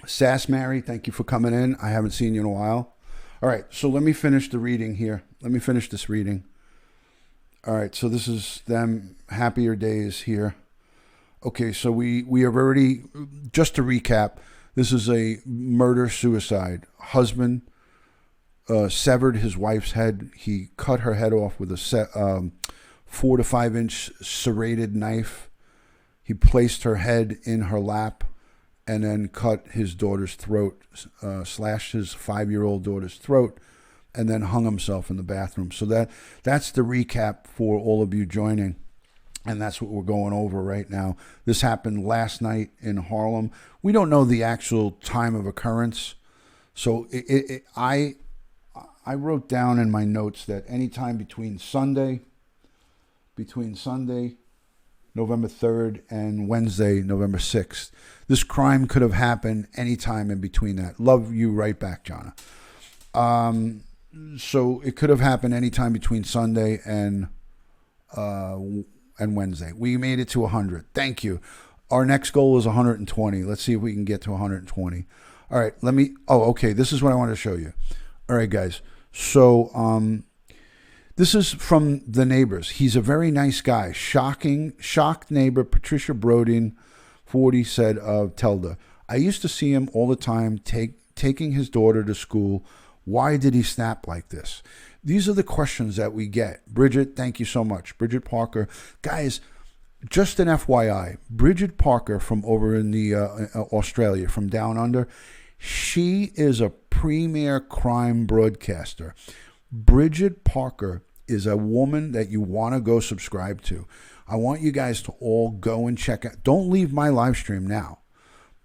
Sass Mary, thank you for coming in. I haven't seen you in a while. All right, so let me finish the reading here. Let me finish this reading. All right, so this is them happier days here. Okay, so we have already, just to recap, this is a murder-suicide. Husband severed his wife's head. He cut her head off with a 4 to 5 inch serrated knife. He placed her head in her lap and then cut his daughter's throat, slashed his 5-year-old daughter's throat, and then hung himself in the bathroom. So that's the recap for all of you joining. And that's what we're going over right now. This happened last night in Harlem. We don't know the actual time of occurrence. So I wrote down in my notes that anytime between Sunday, November 3rd, and Wednesday, November 6th, this crime could have happened anytime in between that. Love you right back, Jonna. So it could have happened anytime between Sunday and Wednesday. We made it to 100. Thank you. Our next goal is 120. Let's see if we can get to 120. All right, okay, this is what I want to show you. All right, guys. So this is from the neighbors. He's a very nice guy. Shocked neighbor Patricia Brodin, 40, said of Telda, I used to see him all the time taking his daughter to school. Why did he snap like this? These are the questions that we get. Bridget, thank you so much. Bridget Parker. Guys, just an FYI, Bridget Parker from over in the Australia, from down under, she is a premier crime broadcaster. Bridget Parker is a woman that you want to go subscribe to. I want you guys to all go and check out. Don't leave my live stream now,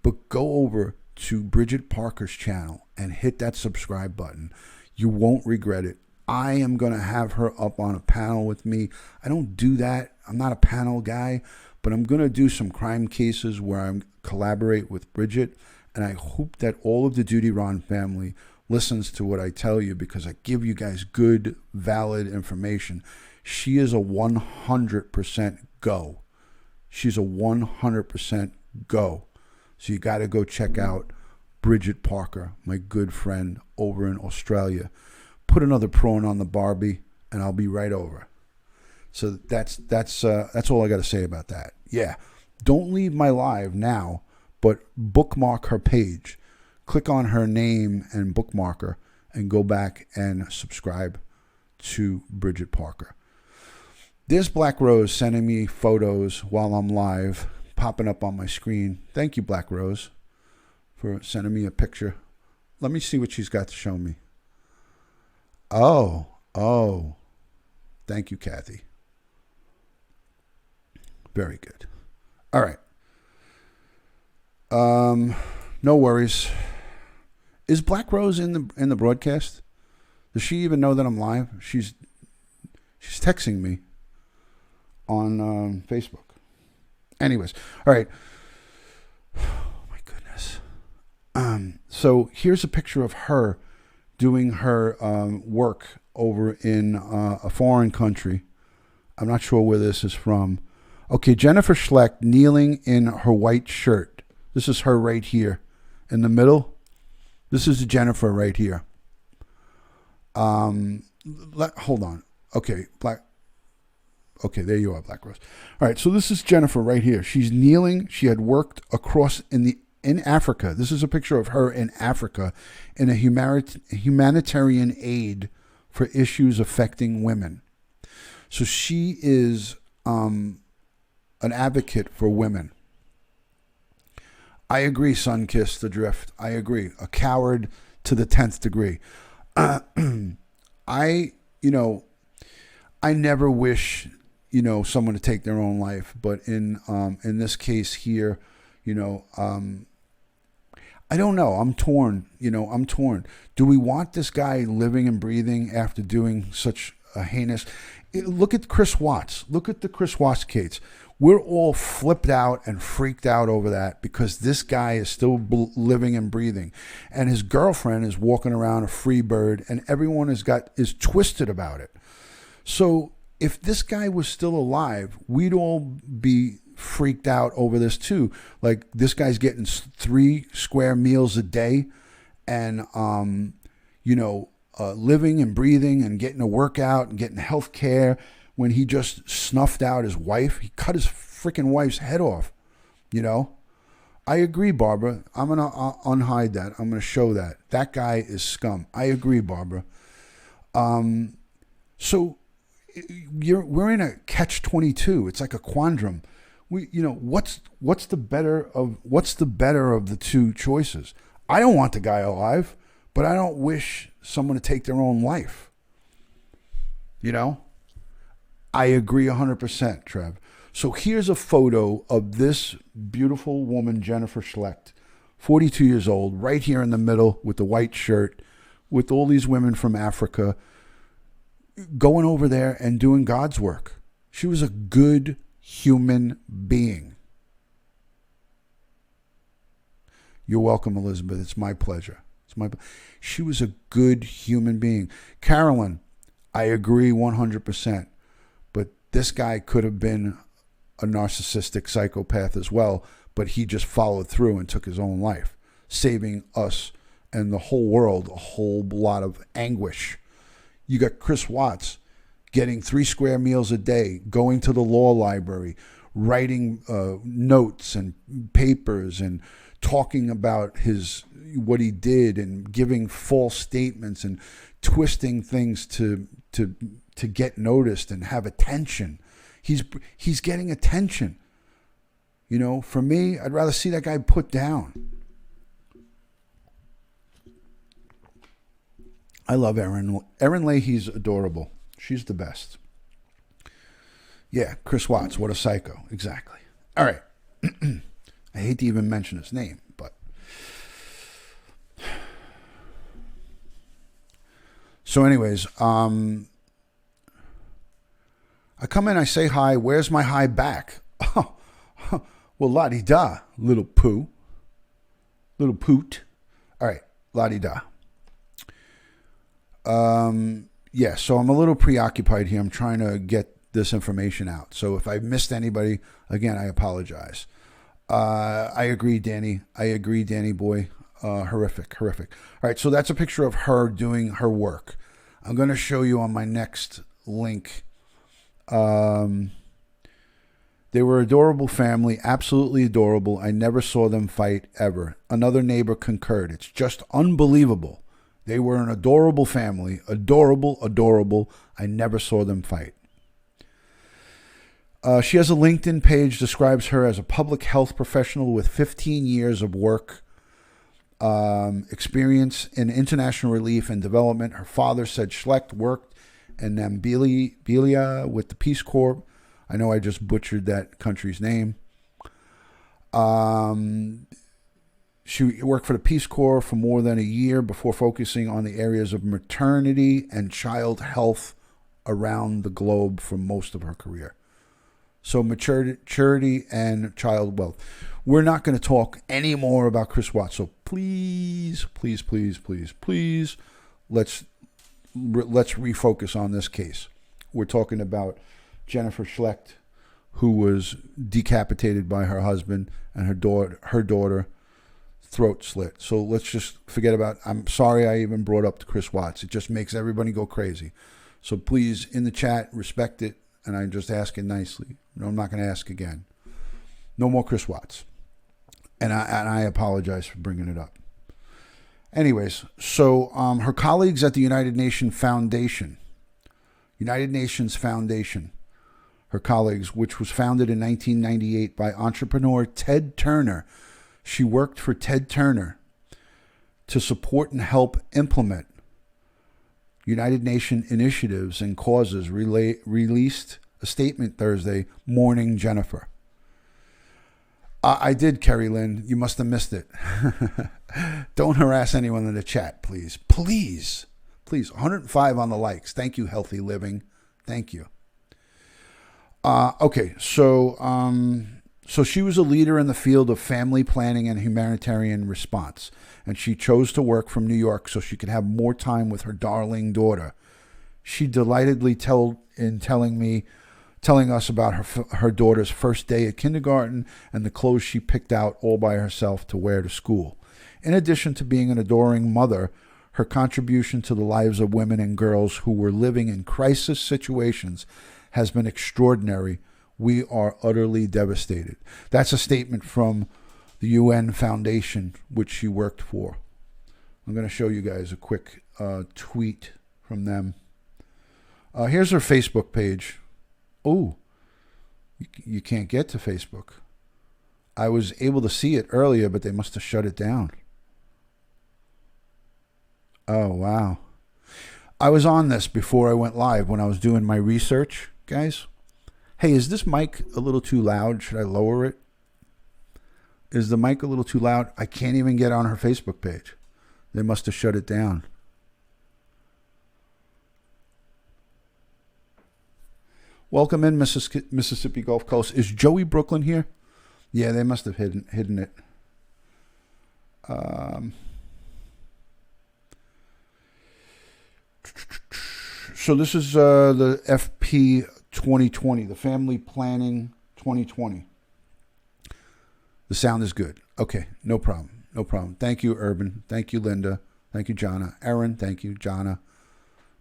but go over to Bridget Parker's channel and hit that subscribe button. You won't regret it. I am going to have her up on a panel with me. I don't do that. I'm not a panel guy, but I'm going to do some crime cases where I collaborate with Bridget, and I hope that all of the Dutyron family listens to what I tell you, because I give you guys good, valid information. She is a 100% go. She's a 100% go. So you got to go check out Bridget Parker, my good friend over in Australia. Put another prawn on the Barbie, and I'll be right over. So that's all I got to say about that. Yeah, don't leave my live now, but bookmark her page. Click on her name and bookmark her, and go back and subscribe to Bridget Parker. There's Black Rose sending me photos while I'm live, popping up on my screen. Thank you, Black Rose, for sending me a picture. Let me see what she's got to show me. Oh. Thank you, Kathy. Very good. All right. No worries. Is Black Rose in the broadcast? Does she even know that I'm live? She's texting me on Facebook. Anyways, all right. Oh my goodness. So here's a picture of her doing her work over in a foreign country. I'm not sure where this is from. Okay, Jennifer Schlecht kneeling in her white shirt. This is her right here in the middle. This is Jennifer right here. Hold on. Okay, Okay, there you are, Black Rose. All right, so this is Jennifer right here. She's kneeling. She had worked across in Africa. This is a picture of her in Africa in a humanitarian aid for issues affecting women. So she is an advocate for women. I agree, Sunkissed Adrift. I agree. A coward to the 10th degree. I never wish, someone to take their own life, but in this case here, I I don't know. I'm torn. I'm torn. Do we want this guy living and breathing after doing such a heinous... Look at Chris Watts. Look at the Chris Watts case. We're all flipped out and freaked out over that because this guy is still living and breathing. And his girlfriend is walking around a free bird, and everyone is twisted about it. So if this guy was still alive, we'd all be freaked out over this too. Like, this guy's getting 3 square meals a day and, living and breathing and getting a workout and getting health care when he just snuffed out his wife. He cut his freaking wife's head off, I agree, Barbara. I'm going to unhide that. I'm going to show that. That guy is scum. I agree, Barbara. So we're in a catch-22. It's like a quandrum. What's the better of the two choices? I don't want the guy alive, but I don't wish someone to take their own life. I agree 100%, Trev. So here's a photo of this beautiful woman, Jennifer Schlecht, 42 years old, right here in the middle with the white shirt, with all these women from Africa, going over there and doing God's work. She was a good human being. You're welcome, Elizabeth. It's my pleasure. She was a good human being. Carolyn, I agree 100%. But this guy could have been a narcissistic psychopath as well, but he just followed through and took his own life, saving us and the whole world a whole lot of anguish. You got Chris Watts getting 3 square meals a day, going to the law library, writing notes and papers and talking about what he did and giving false statements and twisting things to get noticed and have attention. He's getting attention. For me, I'd rather see that guy put down. I love Erin. Erin Leahy's adorable. She's the best. Yeah, Chris Watts, what a psycho. Exactly. All right. I hate to even mention his name, but... So anyways, I come in, I say hi. Where's my hi back? Oh, well, la-di-da, little poo. Little poot. All right, la-di-da. Yeah, so I'm a little preoccupied here. I'm trying to get this information out. So if I missed anybody, again, I apologize. I agree, Danny. I agree, Danny boy. Horrific. All right, so that's a picture of her doing her work. I'm going to show you on my next link. They were an adorable family, absolutely adorable. I never saw them fight ever. Another neighbor concurred. It's just unbelievable. They were an adorable family, adorable. I never saw them fight. She has a LinkedIn page, describes her as a public health professional with 15 years of work experience in international relief and development. Her father said Schlecht worked in Namibia with the Peace Corps. I know I just butchered that country's name. She worked for the Peace Corps for more than a year before focusing on the areas of maternity and child health around the globe for most of her career. So maturity and child wealth. We're not going to talk any more about Chris Watts. So please, let's refocus on this case. We're talking about Jennifer Schlecht, who was decapitated by her husband and her daughter throat slit. So let's just forget about. I'm sorry I even brought up Chris Watts. It just makes everybody go crazy. So please, in the chat, respect it. And I'm just asking nicely. No, I'm not going to ask again. No more Chris Watts. And I apologize for bringing it up. Anyways, so her colleagues at the United Nations Foundation, her colleagues, which was founded in 1998 by entrepreneur Ted Turner. She worked for Ted Turner to support and help implement United Nations initiatives and causes, released a statement Thursday mourning Jennifer. I did, Kerry Lynn. You must have missed it. Don't harass anyone in the chat, please. Please. Please. 105 on the likes. Thank you, Healthy Living. Thank you. Okay, so she was a leader in the field of family planning and humanitarian response, and she chose to work from New York so she could have more time with her darling daughter. She delightedly telling us about her daughter's first day at kindergarten and the clothes she picked out all by herself to wear to school. In addition to being an adoring mother, her contribution to the lives of women and girls who were living in crisis situations has been extraordinary. We are utterly devastated. That's a statement from the UN Foundation, which she worked for. I'm going to show you guys a quick tweet from them. Here's her Facebook page. Oh, you can't get to Facebook. I was able to see it earlier, but they must have shut it down. Oh, wow. I was on this before I went live when I was doing my research, guys. Hey, is this mic a little too loud? Should I lower it? Is the mic a little too loud? I can't even get on her Facebook page. They must have shut it down. Welcome in, Mississippi Gulf Coast. Is Joey Brooklyn here? Yeah, they must have hidden it. So this is the FP 2020, the Family Planning 2020. The sound is good. Okay, no problem. No problem. Thank you, Urban. Thank you, Linda. Thank you, Jonna. Aaron, thank you, Jonna.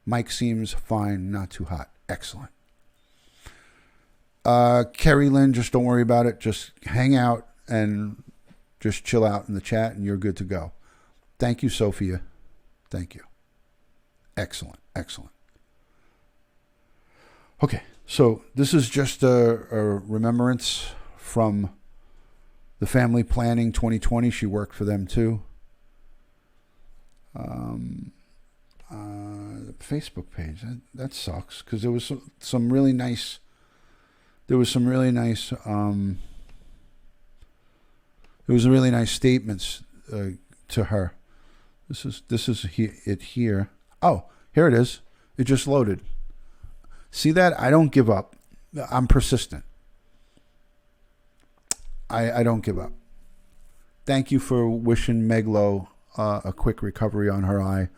Mike seems fine, not too hot. Excellent. Kerry Lynn, just don't worry about it. Just hang out and just chill out in the chat and you're good to go. Thank you, Sophia. Thank you. Excellent. Excellent. Okay, so this is just a remembrance from the Family Planning 2020. She worked for them too. The Facebook page, that sucks because there was some really nice. There was really nice statements to her. This is it here. Oh, here it is. It just loaded. See that? I don't give up. I'm persistent. I don't give up. Thank you for wishing Meglo a quick recovery on her eye.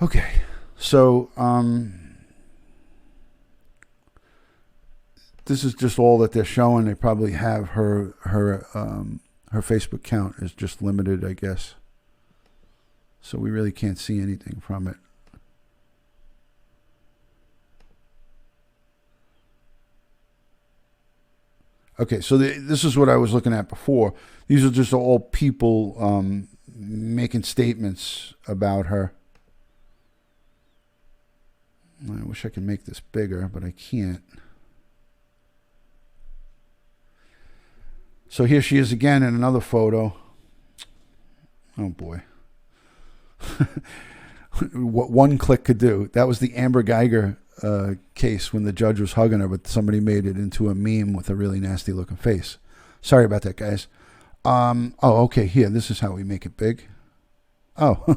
Okay, so this is just all that they're showing. They probably have her Facebook count is just limited, I guess. So we really can't see anything from it. Okay, so this is what I was looking at before. These are just all people making statements about her. I wish I could make this bigger, but I can't. So here she is again in another photo. Oh boy. What one click could do. That was the Amber Geiger case when the judge was hugging her, but somebody made it into a meme with a really nasty looking face. Sorry about that, guys. Oh, okay. Here, this is how we make it big. Oh,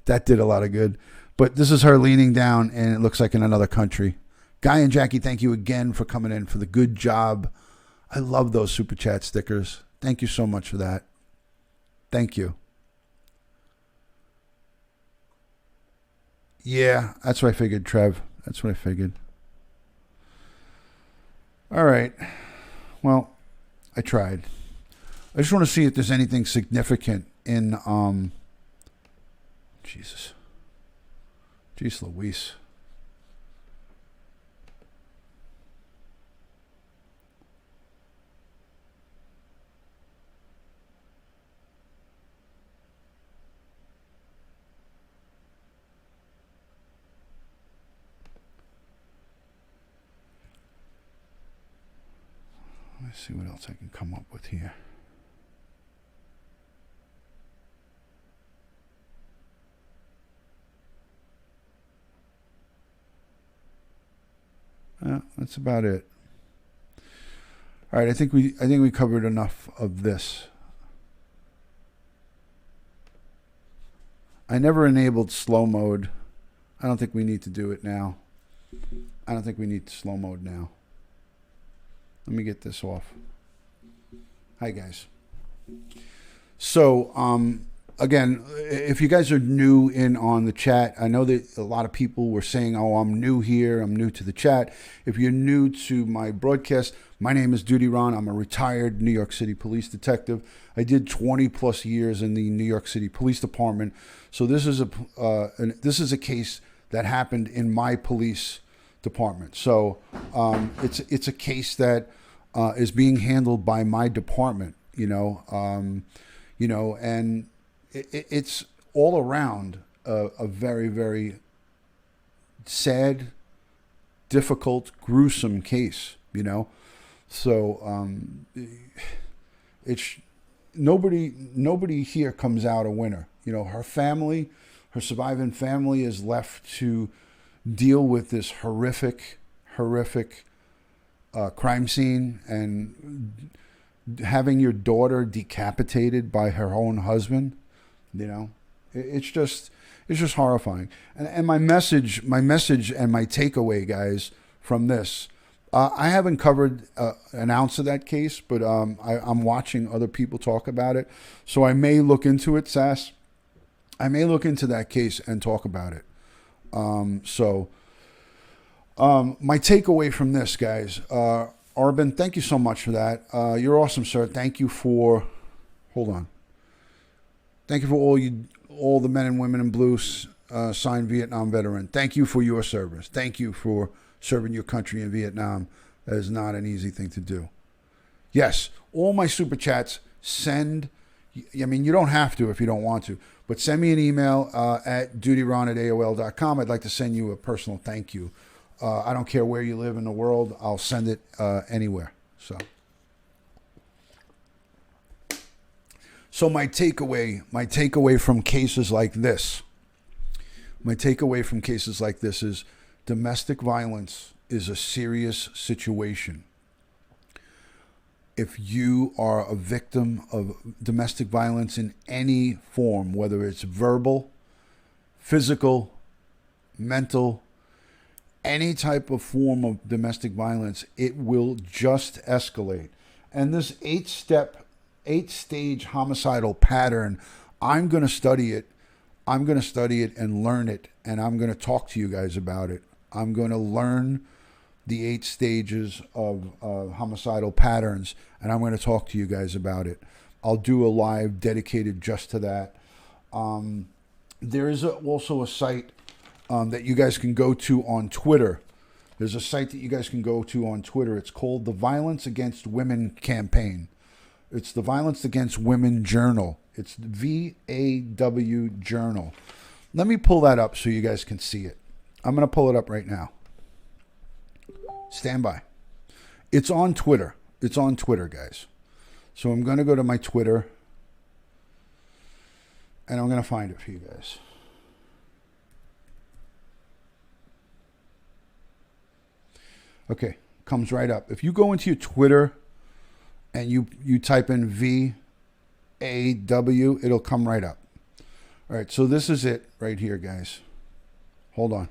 that did a lot of good. But this is her leaning down, and it looks like in another country. Guy and Jackie, thank you again for coming in for the good job. I love those super chat stickers. Thank you so much for that. Thank you. Yeah, that's what I figured, Trev. That's what I figured. All right. Well, I tried. I just want to see if there's anything significant in Jesus. Jeez Louise. Let's see what else I can come up with here. That's about it. All right, I think we covered enough of this. I never enabled slow mode. I don't think we need to do it now. I don't think we need slow mode now. Let me get this off. Hi, guys. So, again, if you guys are new in on the chat, I know that a lot of people were saying, oh, I'm new here, I'm new to the chat. If you're new to my broadcast, my name is Dutyron. I'm a retired New York City police detective. I did 20 plus years in the New York City Police Department. So this is a case that happened in my police department. So it's a case that is being handled by my department, and it's all around a very, very sad, difficult, gruesome case, So it's nobody here comes out a winner. Her family, her surviving family is left to deal with this horrific crime scene, and having your daughter decapitated by her own husband. It's just horrifying. And my message and my takeaway, guys, from this, I haven't covered an ounce of that case, but I'm watching other people talk about it, so I may look into it, Sass. I may look into that case and talk about it. My takeaway from this, guys, Arben, thank you so much for that. You're awesome, sir. Thank you for, thank you for all the men and women in blue, signed Vietnam veteran. Thank you for your service. Thank you for serving your country in Vietnam. That is not an easy thing to do. Yes, all my super chats, you don't have to if you don't want to, but send me an email at dutyron@aol.com. I'd like to send you a personal thank you. I don't care where you live in the world. I'll send it anywhere. So my takeaway from cases like this, is domestic violence is a serious situation. If you are a victim of domestic violence in any form, whether it's verbal, physical, mental, any type of form of domestic violence, it will just escalate. And this 8-stage homicidal pattern, I'm going to study it. I'm going to study it and learn it, and I'm going to talk to you guys about it. I'm going to learn the 8 stages of homicidal patterns, and I'm going to talk to you guys about it. I'll do a live dedicated just to that. There is also a site that you guys can go to on Twitter. There's a site that you guys can go to on Twitter. It's called the Violence Against Women Campaign. It's the Violence Against Women Journal. It's VAW Journal. Let me pull that up so you guys can see it. I'm going to pull it up right now. Stand by. It's on Twitter. It's on Twitter, guys. So I'm going to go to my Twitter, and I'm going to find it for you guys. Okay, comes right up. If you go into your Twitter and you type in VAW, it'll come right up. All right, so this is it right here, guys. Hold on.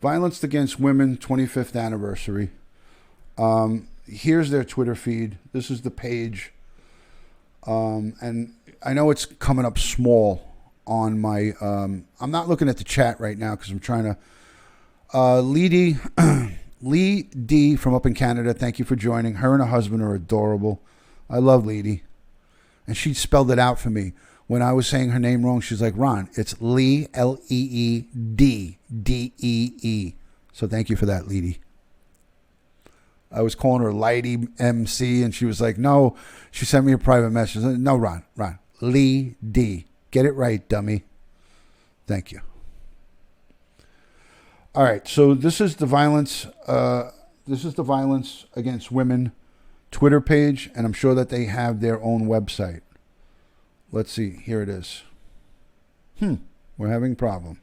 Violence Against Women 25th anniversary. Here's their Twitter feed. This is the page. And I know it's coming up small on my... I'm not looking at the chat right now because I'm trying to... Lee D from up in Canada, thank you for joining. Her and her husband are adorable. I love Lee D. And she spelled it out for me. When I was saying her name wrong, she's like, Ron, it's Lee, L-E-E-D, D-E-E. So thank you for that, Lee D. I was calling her Lighty MC, and she was like, no. She sent me a private message. No, Ron, Lee D. Get it right, dummy. Thank you. All right, so this is the Violence Against Women Twitter page, and I'm sure that they have their own website. Let's see. Here it is. We're having a problem.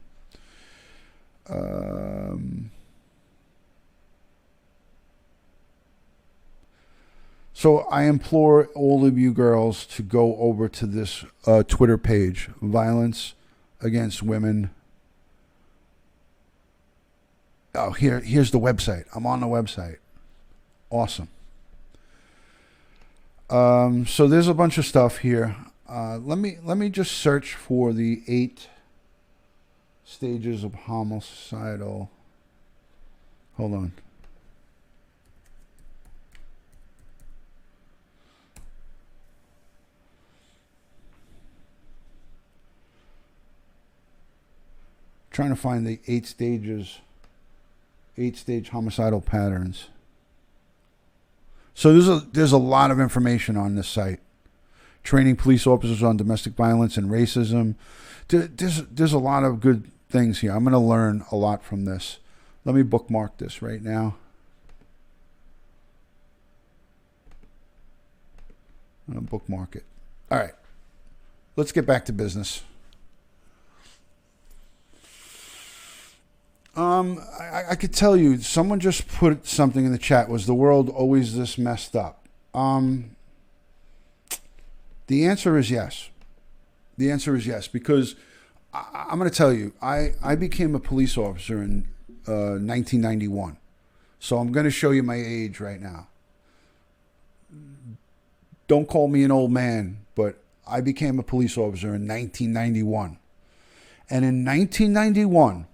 So I implore all of you girls to go over to this Twitter page, Violence Against Women. Oh, here's the website. I'm on the website. Awesome. So there's a bunch of stuff here. Let me just search for the 8 stages of homicidal. Hold on. Trying to find the 8 stage homicidal patterns. So there's a lot of information on this site. Training police officers on domestic violence and racism. There's a lot of good things here. I'm going to learn a lot from this. Let me bookmark this right now. I'm going to bookmark it. All right. Let's get back to business. I could tell you, someone just put something in the chat. Was the world always this messed up? The answer is yes. The answer is yes, because I'm going to tell you, I became a police officer in 1991. So I'm going to show you my age right now. Don't call me an old man, but I became a police officer in 1991. And in 1991,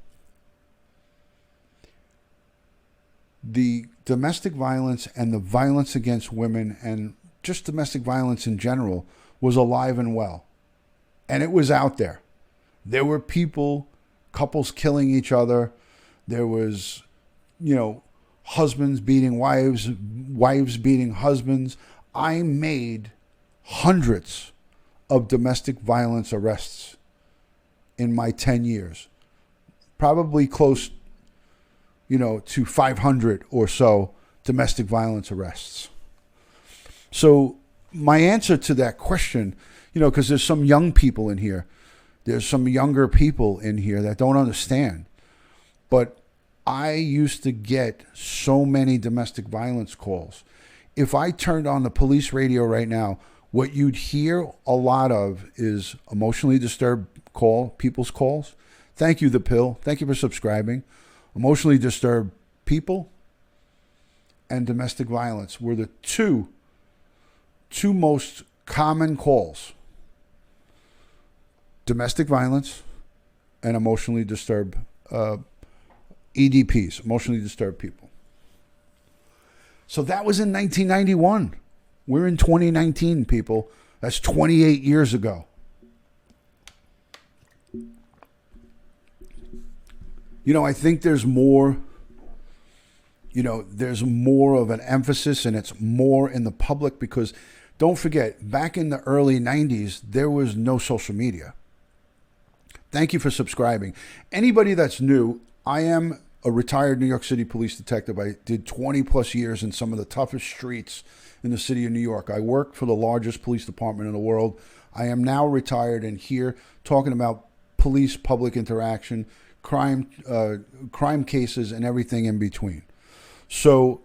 the domestic violence and the violence against women and just domestic violence in general was alive and well. And it was out there. There were people, couples killing each other. There was, husbands beating wives, wives beating husbands. I made hundreds of domestic violence arrests in my 10 years. Probably close to 500 or so domestic violence arrests. So my answer to that question, because there's some young people in here, there's some younger people in here that don't understand. But I used to get so many domestic violence calls. If I turned on the police radio right now, what you'd hear a lot of is emotionally disturbed people's calls. Thank you, The Pill. Thank you for subscribing. Emotionally disturbed people and domestic violence were the two most common calls. Domestic violence and emotionally disturbed EDPs, emotionally disturbed people. So that was in 1991. We're in 2019, people. That's 28 years ago. I think there's more, there's more of an emphasis, and it's more in the public because don't forget, back in the early 90s, there was no social media. Thank you for subscribing. Anybody that's new, I am a retired New York City police detective. I did 20 plus years in some of the toughest streets in the city of New York. I worked for the largest police department in the world. I am now retired and here talking about police public interaction, crime cases, and everything in between. So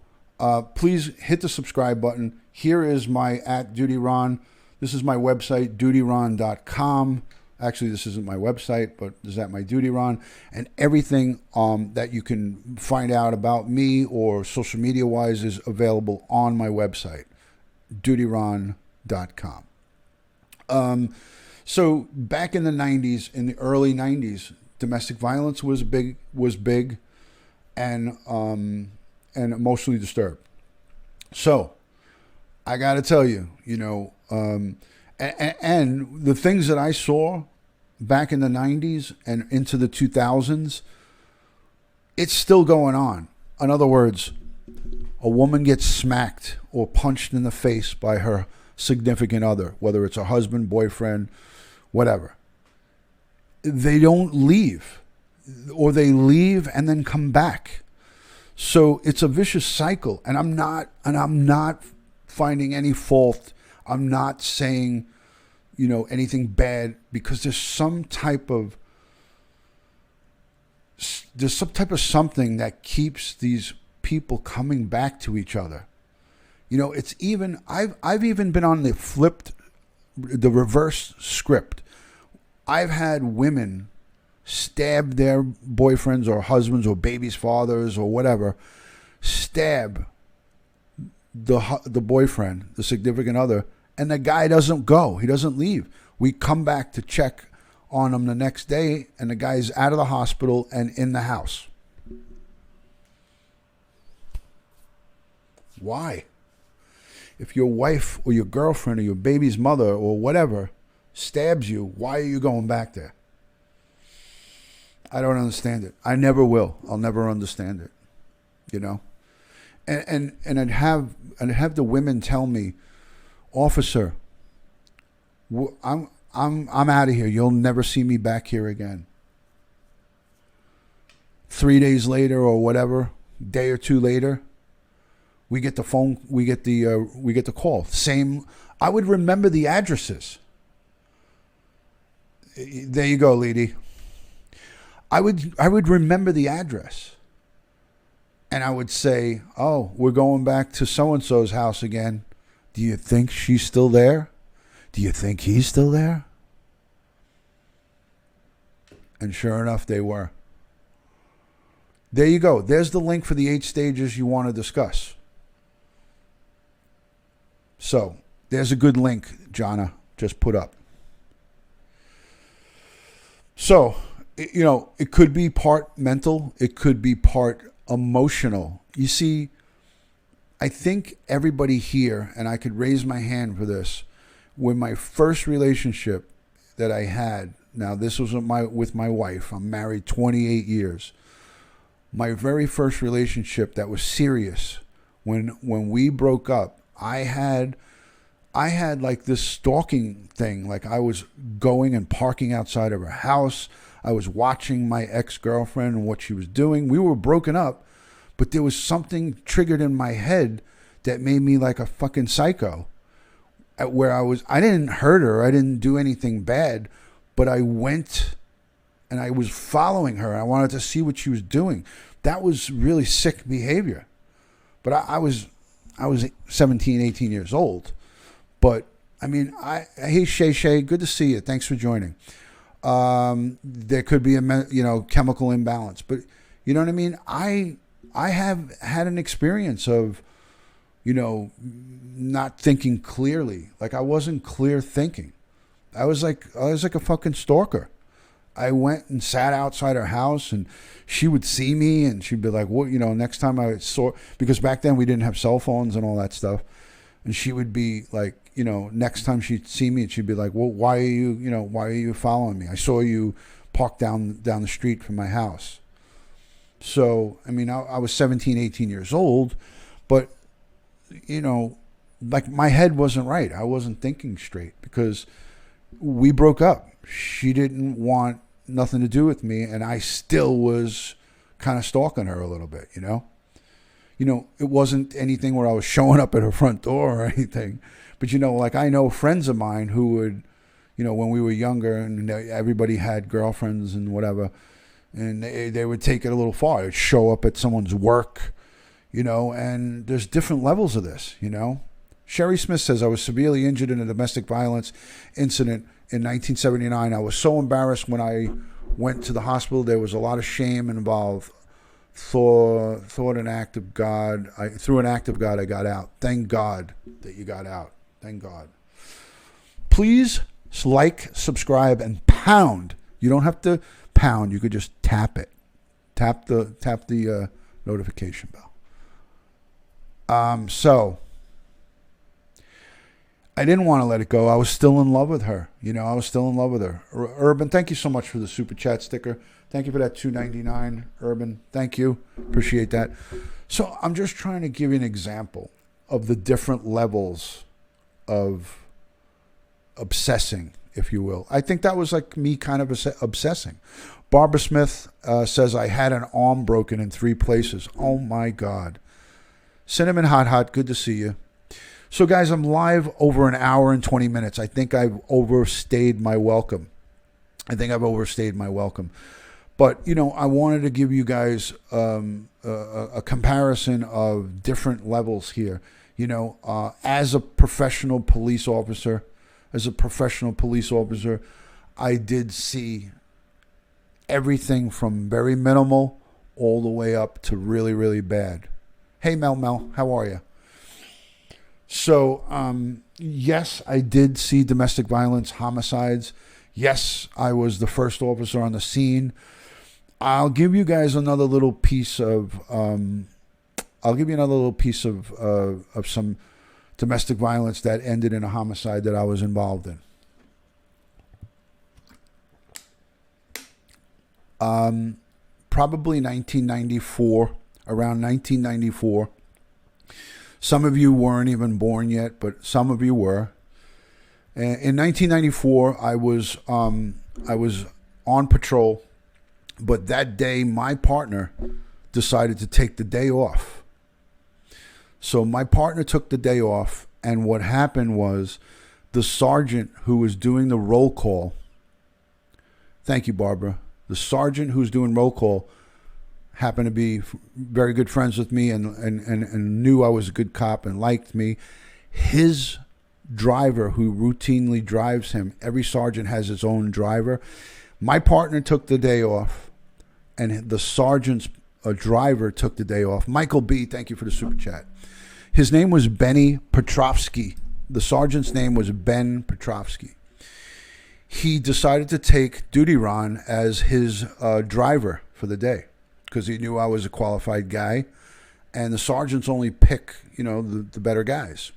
please hit the subscribe button. Here is my @Dutyron. This is my website, Dutyron.com. Actually, this isn't my website, but this is at my Dutyron. And everything that you can find out about me or social media-wise is available on my website, Dutyron.com. So back in the 90s, in the early 90s, domestic violence was big, and emotionally disturbed. So I got to tell you, and the things that I saw back in the 90s and into the 2000s, it's still going on. In other words, a woman gets smacked or punched in the face by her significant other, whether it's a husband, boyfriend, whatever. They don't leave, or they leave and then come back. So it's a vicious cycle, and I'm not finding any fault. I'm not saying, anything bad, because there's some type of something that keeps these people coming back to each other. You know, it's even, I've even been on the reverse script. I've had women stab their boyfriends or husbands or babies' fathers or whatever, stab the boyfriend, the significant other, and the guy doesn't go. He doesn't leave. We come back to check on him the next day, and the guy's out of the hospital and in the house. Why? If your wife or your girlfriend or your baby's mother or whatever stabs you, why are you going back there? I don't understand it. I never will. I'll never understand it. You know? And I'd have the women tell me, officer, I'm out of here. You'll never see me back here again. 3 days later or whatever, day or two later, we get the phone. We get the call. Same. I would remember the addresses. There you go, lady. I would remember the address. And I would say, oh, we're going back to so-and-so's house again. Do you think she's still there? Do you think he's still there? And sure enough, they were. There you go. There's the link for the 8 stages you want to discuss. So, there's a good link, Jonna, just put up. So, you know, it could be part mental. It could be part emotional. You see, I think everybody here, and I could raise my hand for this, when my first relationship that I had, now this was with my wife, I'm married 28 years. My very first relationship that was serious, when we broke up, I had like this stalking thing. Like I was going and parking outside of her house. I was watching my ex-girlfriend and what she was doing. We were broken up, but there was something triggered in my head that made me like a fucking psycho. Where I didn't hurt her. I didn't do anything bad, but I went and I was following her. I wanted to see what she was doing. That was really sick behavior. But I was 17, 18 years old. But, I mean, hey, Shay, good to see you. Thanks for joining. There could be a, chemical imbalance. But, you know what I mean? I have had an experience of, not thinking clearly. Like I wasn't clear thinking. I was like a fucking stalker. I went and sat outside her house and she would see me and she'd be like, what, next time I saw, because back then we didn't have cell phones and all that stuff. And she would be like, next time she'd see me, she'd be like, well, why are you following me? I saw you park down the street from my house. So, I mean, I was 17, 18 years old, but, like my head wasn't right. I wasn't thinking straight because we broke up. She didn't want nothing to do with me, and I still was kind of stalking her a little bit, It wasn't anything where I was showing up at her front door or anything. But, like I know friends of mine who would, when we were younger and everybody had girlfriends and whatever, and they would take it a little far. They'd show up at someone's work, and there's different levels of this, Sherry Smith says, I was severely injured in a domestic violence incident in 1979. I was so embarrassed when I went to the hospital. There was a lot of shame involved. Thought an act of God. Through an act of God, I got out. Thank God that you got out. Thank God. Please like, subscribe, and pound. You don't have to pound. You could just tap it. Tap the notification bell. So I didn't want to let it go. I was still in love with her. I was still in love with her. Urban, thank you so much for the super chat sticker. Thank you for that $2.99, Urban. Thank you. Appreciate that. So I'm just trying to give you an example of the different levels of obsessing, if you will. I think that was like me kind of obsessing. Barbara Smith says, I had an arm broken in 3 places. Oh, my God. Cinnamon Hot, good to see you. So, guys, I'm live over an hour and 20 minutes. I think I've overstayed my welcome. But, I wanted to give you guys a comparison of different levels here. You know, as a professional police officer, I did see everything from very minimal all the way up to really, really bad. Hey, Mel, how are you? So, yes, I did see domestic violence, homicides. Yes, I was the first officer on the scene. I'll give you guys another little piece of some domestic violence that ended in a homicide that I was involved in. Probably 1994, around 1994. Some of you weren't even born yet, but some of you were. In 1994, I was on patrol, but that day my partner decided to take the day off. So my partner took the day off, and what happened was the sergeant who was doing the roll call, thank you, Barbara, the sergeant who was doing roll call happened to be very good friends with me and knew I was a good cop and liked me. His driver, who routinely drives him, every sergeant has his own driver. My partner took the day off, and the sergeant's driver took the day off. Michael B., thank you for the super chat. His name was Benny Petrovsky. The sergeant's name was Ben Petrovsky. He decided to take Dutyron as his driver for the day because he knew I was a qualified guy, and the sergeants only pick, the better guys.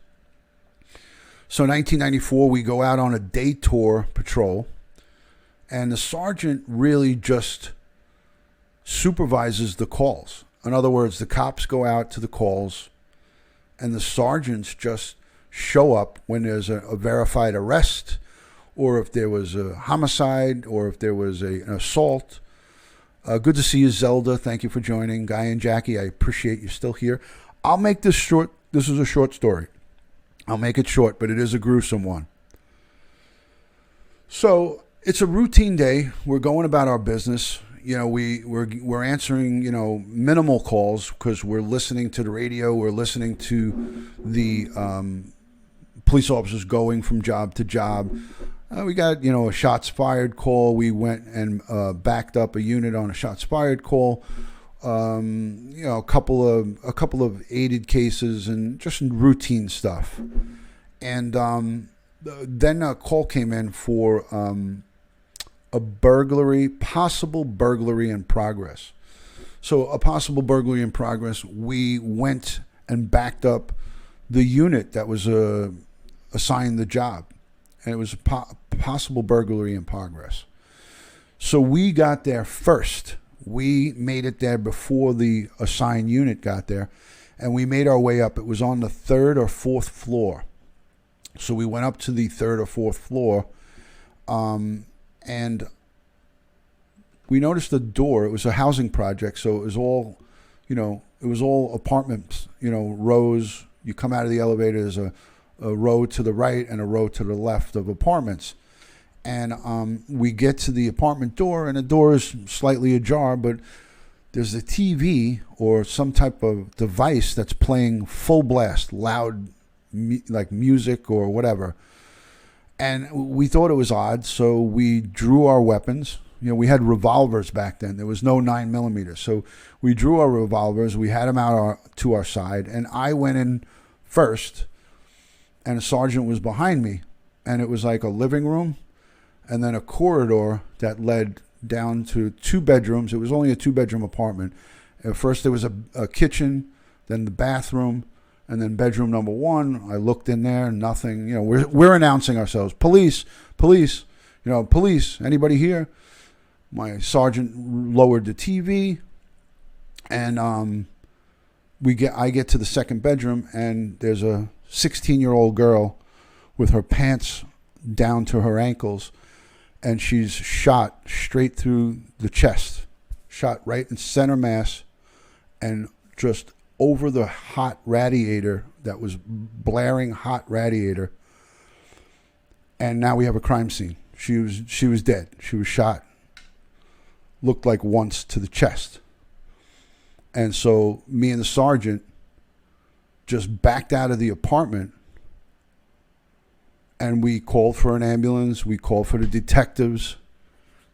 So 1994, we go out on a day tour patrol, and the sergeant really just supervises the calls. In other words, the cops go out to the calls, and the sergeants just show up when there's a verified arrest, or if there was a homicide, or if there was an assault. Good to see you, Zelda. Thank you for joining. Guy and Jackie, I appreciate you still here. I'll make this short. This is a short story. I'll make it short, but it is a gruesome one. So it's a routine day. We're going about our business. We're answering, minimal calls because we're listening to the radio. We're listening to the police officers going from job to job. We got, a shots fired call. We went and backed up a unit on a shots fired call. A couple of aided cases and just routine stuff. And then a call came in for a possible burglary in progress. So a possible burglary in progress, we went and backed up the unit that was assigned the job. And it was a possible burglary in progress. So we got there first. We made it there before the assigned unit got there, and we made our way up. It was on the 3rd or 4th floor. So we went up to the 3rd or 4th floor, and we noticed the door. It was a housing project, so it was all, apartments, rows. You come out of the elevator, there's a row to the right and a row to the left of apartments. And we get to the apartment door, and the door is slightly ajar, but there's a TV or some type of device that's playing full blast, loud, like music or whatever. And we thought it was odd, so we drew our weapons. We had revolvers back then. There was no 9mm. So we drew our revolvers. We had them out to our side, and I went in first, and a sergeant was behind me, and it was like a living room and then a corridor that led down to 2 bedrooms. It was only a 2-bedroom apartment. At first there was a kitchen, then the bathroom, and then bedroom number 1. I looked in there, nothing. We're announcing ourselves. Police, police, police, anybody here? My sergeant lowered the TV, and I get to the 2nd bedroom, and there's a 16-year-old girl with her pants down to her ankles, and she's shot straight through the chest, shot right in center mass, and just over the hot radiator that was blaring hot radiator. And now we have a crime scene. She was dead. She was shot, looked like once to the chest. And so me and the sergeant just backed out of the apartment, and we called for an ambulance. We called for the detectives.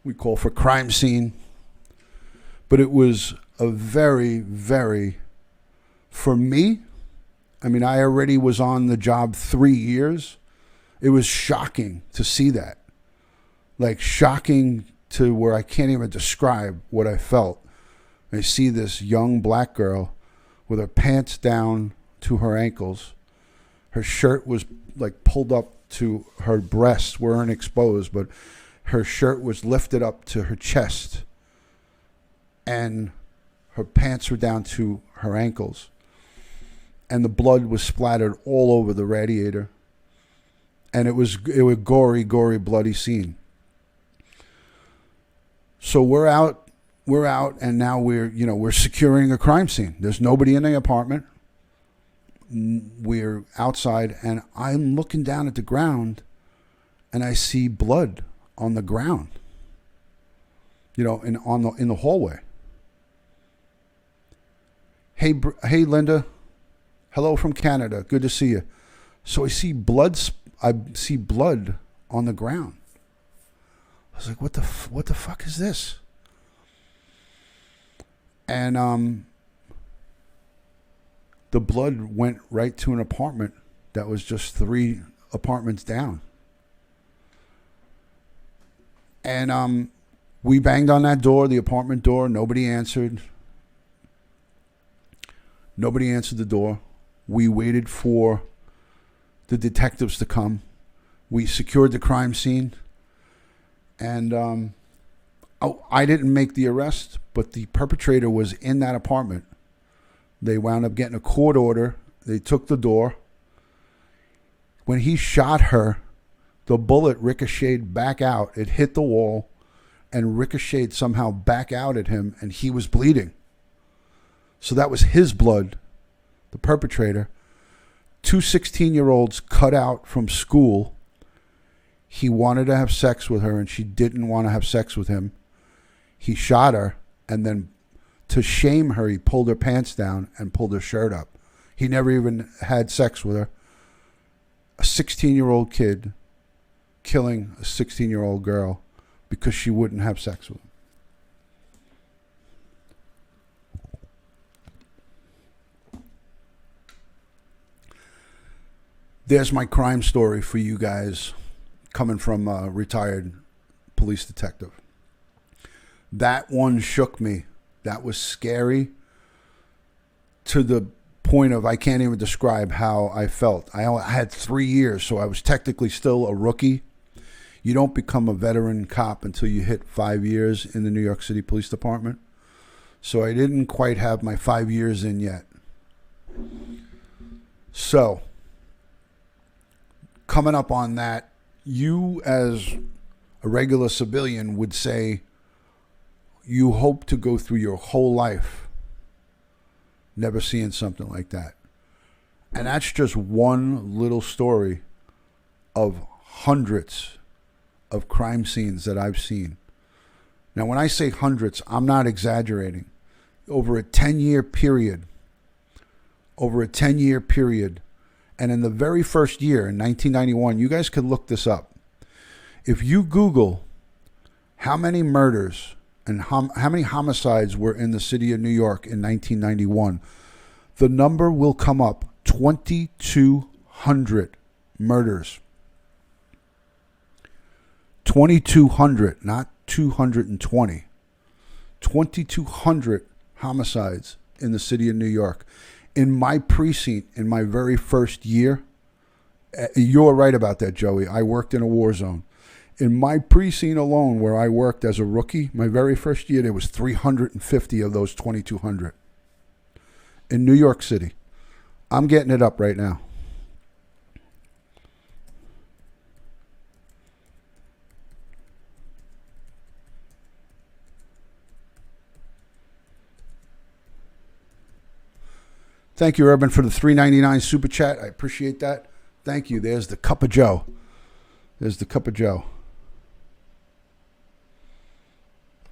We called for crime scene. But it was a very, very, for me, I mean, I already was on the job 3 years. It was shocking to see that. Like, shocking to where I can't even describe what I felt. I see this young black girl with her pants down to her ankles. Her shirt was like pulled up to her breasts, weren't exposed, but her shirt was lifted up to her chest. And her pants were down to her ankles. And the blood was splattered all over the radiator. And it was gory, bloody scene. So we're out, and now we're securing a crime scene. There's nobody in the apartment. We're outside, and I'm looking down at the ground, and I see blood on the ground. In the hallway. Hey, Linda. Hello from Canada. Good to see you. So I see blood. I see blood on the ground. I was like, what the fuck is this? And the blood went right to an apartment that was just 3 apartments down. And we banged on that door, the apartment door. Nobody answered. Nobody answered the door. We waited for the detectives to come. We secured the crime scene. And I didn't make the arrest, but the perpetrator was in that apartment. They wound up getting a court order. They took the door. When he shot her, the bullet ricocheted back out. It hit the wall and ricocheted somehow back out at him, and he was bleeding. So that was his blood, the perpetrator. 2 16-year-olds cut out from school. He wanted to have sex with her, and she didn't want to have sex with him. He shot her, and then to shame her, he pulled her pants down and pulled her shirt up. He never even had sex with her. A 16-year-old kid killing a 16-year-old girl because she wouldn't have sex with him. There's my crime story for you guys, coming from a retired police detective. That one shook me. That was scary to the point of I can't even describe how I felt. I had 3 years, so I was technically still a rookie. You don't become a veteran cop until you hit 5 years in the New York City Police Department. So I didn't quite have my 5 years in yet. So, coming up on that, you as a regular civilian would say you hope to go through your whole life never seeing something like that. And that's just one little story of hundreds of crime scenes that I've seen. Now, when I say hundreds, I'm not exaggerating. Over a 10-year period, and in the very first year, in 1991, you guys could look this up. If you Google how many murders and how many homicides were in the city of New York in 1991, the number will come up 2,200 murders. 2,200, not 220. 2,200 homicides in the city of New York. In my precinct, in my very first year, you're right about that, Joey. I worked in a war zone. In my precinct alone, where I worked as a rookie, my very first year, there was 350 of those 2,200 in New York City. I'm getting it up right now. Thank you, Urban, for the $3.99 super chat. I appreciate that. Thank you. There's the Cup of Joe. There's the Cup of Joe.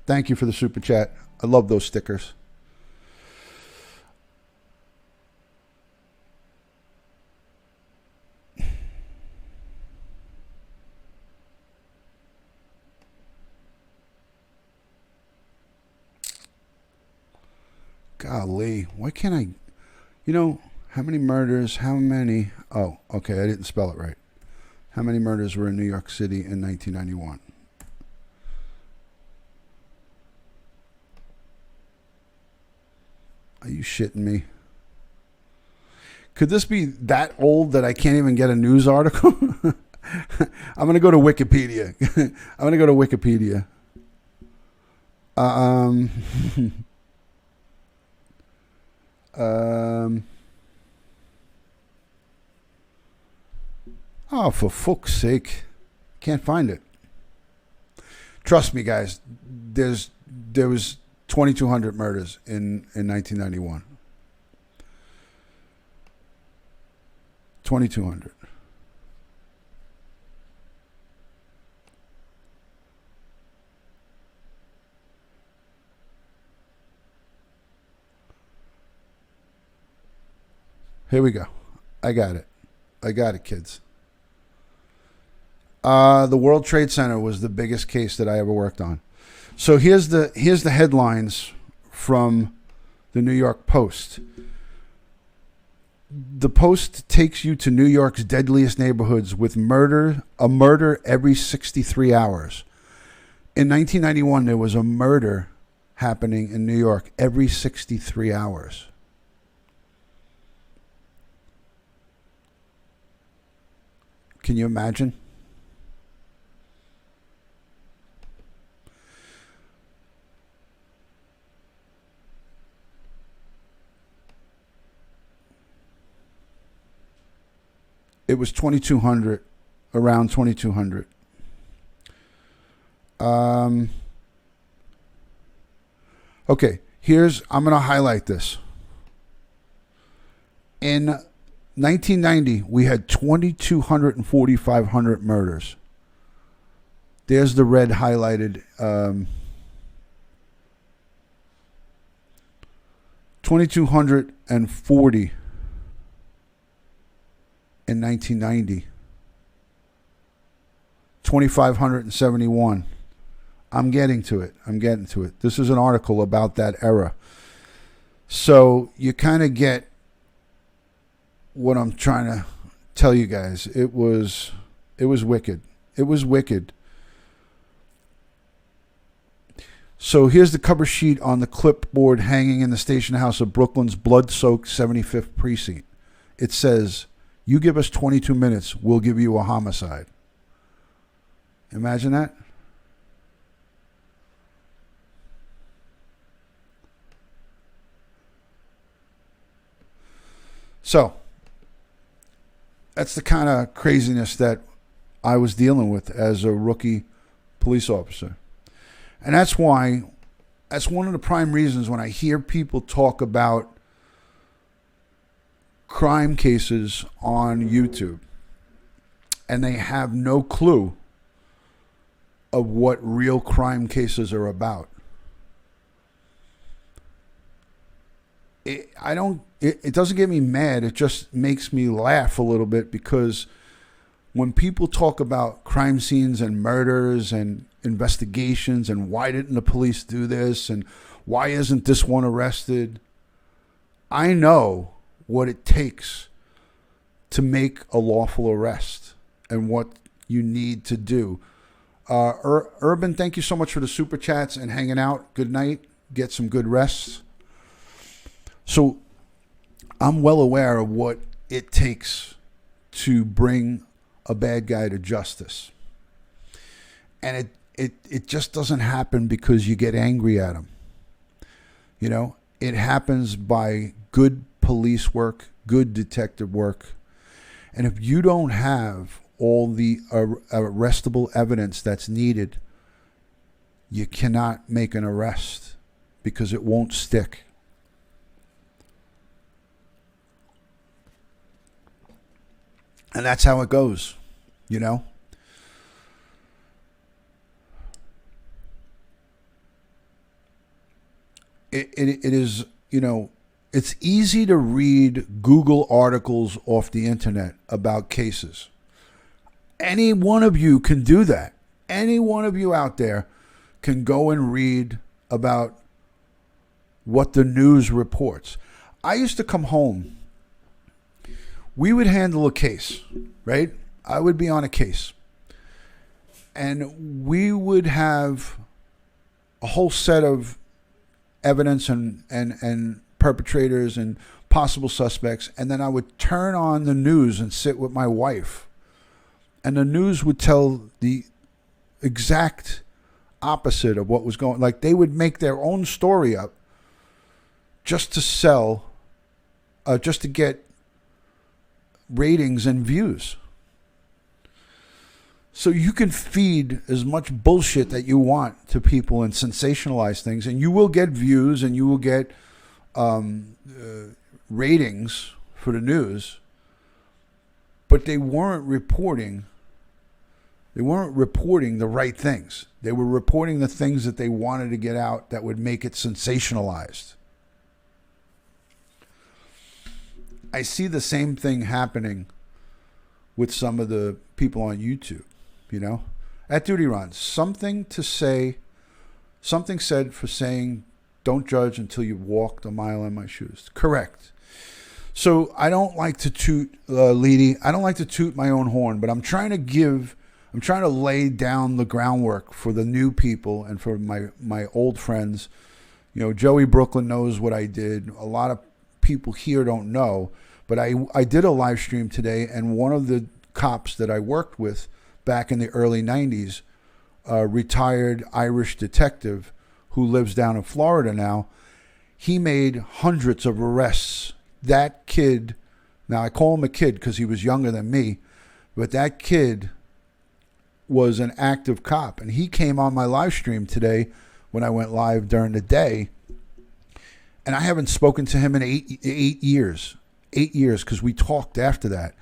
Thank you for the super chat. I love those stickers. Golly, why can't I? You know, how many murders? How many? Oh, okay, I didn't spell it right. How many murders were in New York City in 1991? Are you shitting me? Could this be that old that I can't even get a news article? I'm going to go to Wikipedia. I'm going to go to Wikipedia. Oh, for fuck's sake. Can't find it. Trust me, guys. There was 2,200 murders in 1991. 2,200. Here we go. I got it. I got it, kids. The World Trade Center was the biggest case that I ever worked on. So here's the headlines from the New York Post. The Post takes you to New York's deadliest neighborhoods with a murder every 63 hours. In 1991, there was a murder happening in New York every 63 hours. Can you imagine? It was 2,200, around 2,200. Okay, I'm going to highlight this. In 1990, we had 2,200 and 4,500 murders. There's the red highlighted. 2,240 in 1990. 2,571. I'm getting to it. This is an article about that era. So you kind of get what I'm trying to tell you guys. It was wicked. It was wicked. So here's the cover sheet on the clipboard hanging in the station house of Brooklyn's blood-soaked 75th precinct. It says, "You give us 22 minutes, we'll give you a homicide." Imagine that. So that's the kind of craziness that I was dealing with as a rookie police officer. And that's one of the prime reasons when I hear people talk about crime cases on YouTube and they have no clue of what real crime cases are about. It doesn't get me mad. It just makes me laugh a little bit, because when people talk about crime scenes and murders and investigations and why didn't the police do this and why isn't this one arrested, I know what it takes to make a lawful arrest and what you need to do. Urban, thank you so much for the super chats and hanging out. Good night. Get some good rest. So I'm well aware of what it takes to bring a bad guy to justice. And it just doesn't happen because you get angry at him. You know, it happens by good police work, good detective work. And if you don't have all the arrestable evidence that's needed, you cannot make an arrest because it won't stick. And that's how it goes, you know? It is, you know, it's easy to read Google articles off the internet about cases. Any one of you can do that. Any one of you out there can go and read about what the news reports. I used to come home. We would handle a case, right? I would be on a case. And we would have a whole set of evidence and perpetrators and possible suspects. And then I would turn on the news and sit with my wife. And the news would tell the exact opposite of what was going on. Like, they would make their own story up just to sell, just to get ratings and views. So you can feed as much bullshit that you want to people and sensationalize things, and you will get views and you will get ratings for the news. But they weren't reporting. They weren't reporting the right things. They were reporting the things that they wanted to get out that would make it sensationalized. I see the same thing happening with some of the people on YouTube, you know, at Dutyron. Something said for saying, don't judge until you've walked a mile in my shoes. Correct. So I don't like to toot, Leedy. I don't like to toot my own horn, but I'm trying to lay down the groundwork for the new people and for my old friends. You know, Joey Brooklyn knows what I did. A lot of people here don't know, but I did a live stream today, and one of the cops that I worked with back in the early 90s, a retired Irish detective who lives down in Florida now, he made hundreds of arrests. That kid, now I call him a kid because he was younger than me, but that kid was an active cop, and he came on my live stream today when I went live during the day, and I haven't spoken to him in eight years because we talked after that.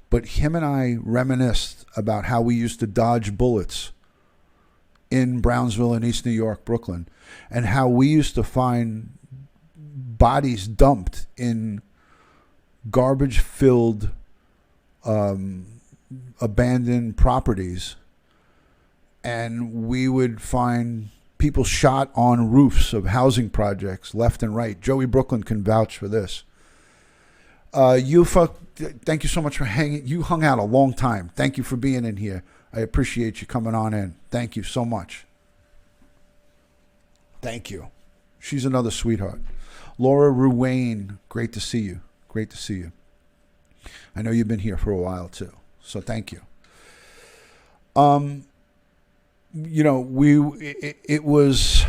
But him and I reminisced about how we used to dodge bullets in Brownsville and East New York, Brooklyn, and how we used to find bodies dumped in garbage-filled abandoned properties, and we would find people shot on roofs of housing projects left and right. Joey Brooklyn can vouch for this. Thank you so much for hanging. You hung out a long time. Thank you for being in here. I appreciate you coming on in. Thank you so much. Thank you. She's another sweetheart. Laura Ruane, great to see you. Great to see you. I know you've been here for a while too, so thank you. You know, it was.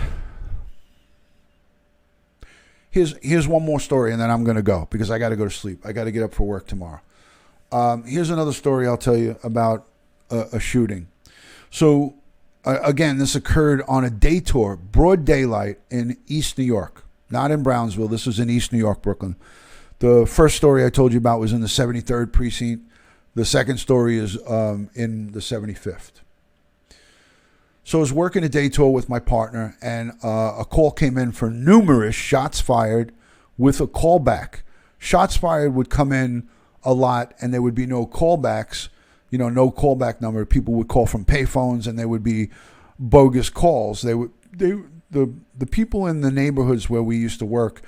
Here's one more story, and then I'm going to go because I got to go to sleep. I got to get up for work tomorrow. Here's another story I'll tell you about a shooting. So, again, this occurred on a day tour, broad daylight in East New York, not in Brownsville. This was in East New York, Brooklyn. The first story I told you about was in the 73rd precinct. The second story is in the 75th. So I was working a day tour with my partner, and a call came in for numerous shots fired with a callback. Shots fired would come in a lot, and there would be no callbacks, you know, no callback number. People would call from payphones, and there would be bogus calls. The people in the neighborhoods where we used to work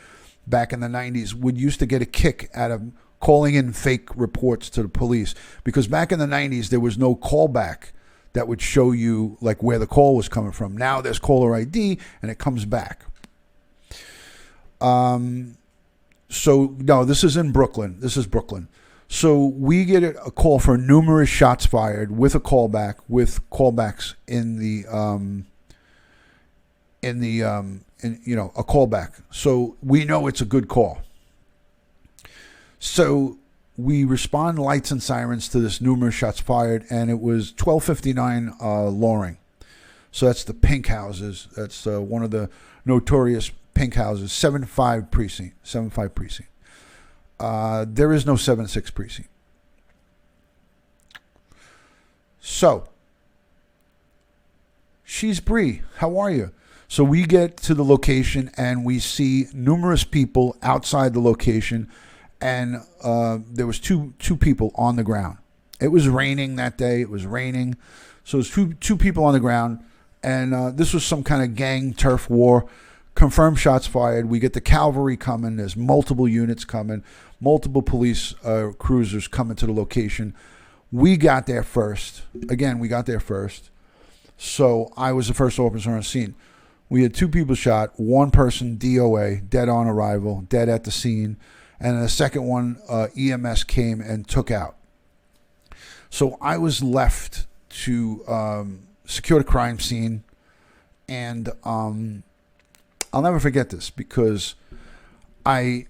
back in the 90s would used to get a kick out of calling in fake reports to the police, because back in the 90s there was no callback that would show you like where the call was coming from. Now there's caller ID and it comes back. So no, this is in Brooklyn. This is Brooklyn. So we get a call for numerous shots fired with a callback, with callbacks in you know, a callback. So we know it's a good call. So we respond lights and sirens to this numerous shots fired, and it was 1259 Loring. So that's the pink houses. That's one of the notorious pink houses. 75 precinct. 75 precinct. There is no 76 precinct. So, she's Bree. How are you? So we get to the location and we see numerous people outside the location, and there was two people on the ground. It was raining that day. It was raining. So it was two people on the ground, and this was some kind of gang turf war, confirmed shots fired. We get the cavalry coming. There's multiple units coming, multiple police cruisers coming to the location. We got there first. Again, we got there first. So I was the first officer on scene. We had 2 people shot, 1 person DOA, dead on arrival, dead at the scene, and the second one, EMS came and took out. So I was left to secure the crime scene, and I'll never forget this because the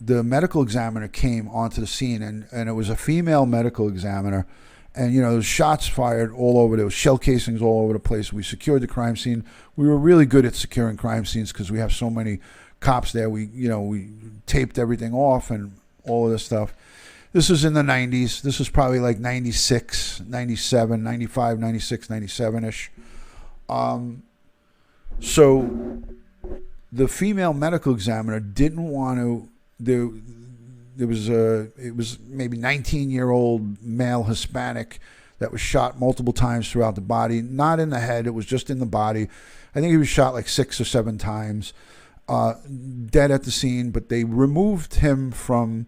medical examiner came onto the scene, and it was a female medical examiner. And, there was shots fired all over. There was shell casings all over the place. We secured the crime scene. We were really good at securing crime scenes because we have so many cops there. We taped everything off and all of this stuff. This was in the 90s. This was probably like 96, 97, 95, 96, 97-ish. So the female medical examiner didn't want to do... it was maybe 19-year-old male Hispanic that was shot multiple times throughout the body, not in the head. It was just in the body. I think he was shot like 6 or 7 times, dead at the scene. But they removed him from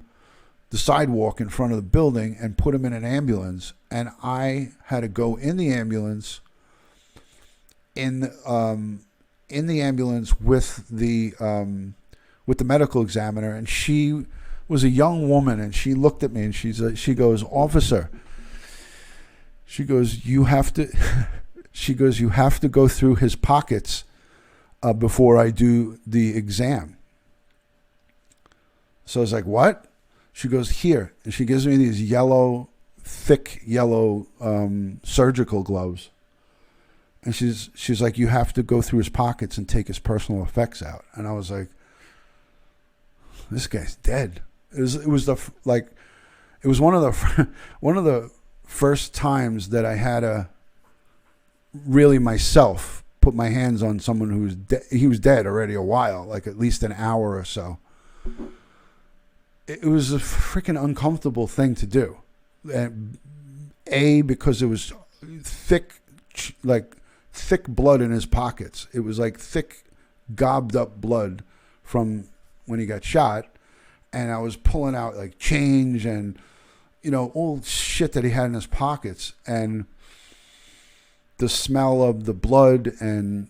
the sidewalk in front of the building and put him in an ambulance. And I had to go in the ambulance, in the ambulance with the medical examiner, and she was a young woman, and she looked at me and she goes, "Officer," she goes, "you have to," she goes, "you have to go through his pockets before I do the exam." So I was like, "What?" She goes, "Here," and she gives me these thick yellow surgical gloves, and she's like, "You have to go through his pockets and take his personal effects out." And I was like, "This guy's dead." It was one of the first times that I had to really myself put my hands on someone who's he was dead already a while, like at least an hour or so. It was a freaking uncomfortable thing to do, and because it was thick blood in his pockets. It was like thick, gobbed up blood from when he got shot. And I was pulling out like change and, all shit that he had in his pockets. And the smell of the blood and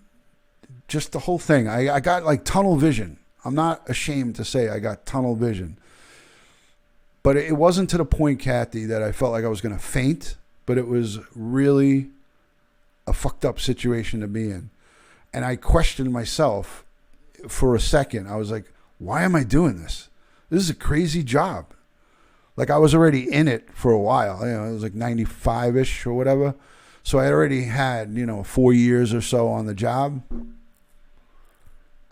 just the whole thing. I got like tunnel vision. I'm not ashamed to say I got tunnel vision. But it wasn't to the point, Kathy, that I felt like I was going to faint. But it was really a fucked up situation to be in. And I questioned myself for a second. I was like, why am I doing this? This is a crazy job. Like, I was already in it for a while. It was like 95-ish or whatever. So I already had, 4 years or so on the job.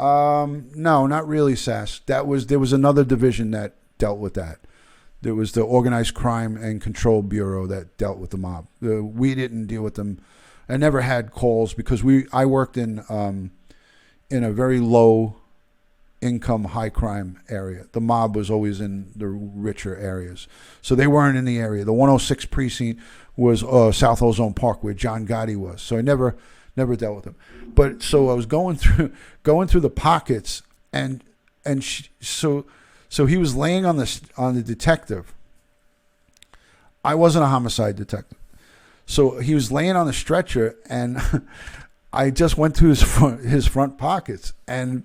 No, not really, Sass. There was another division that dealt with that. There was the Organized Crime and Control Bureau that dealt with the mob. We didn't deal with them. I never had calls because I worked in a very low income, high crime area. The mob was always in the richer areas. So they weren't in the area. The 106 precinct was South Ozone Park, where John Gotti was. So I never dealt with him. But so I was going through the pockets, so he was laying on the detective. I wasn't a homicide detective. So he was laying on the stretcher, and I just went to his front pockets, and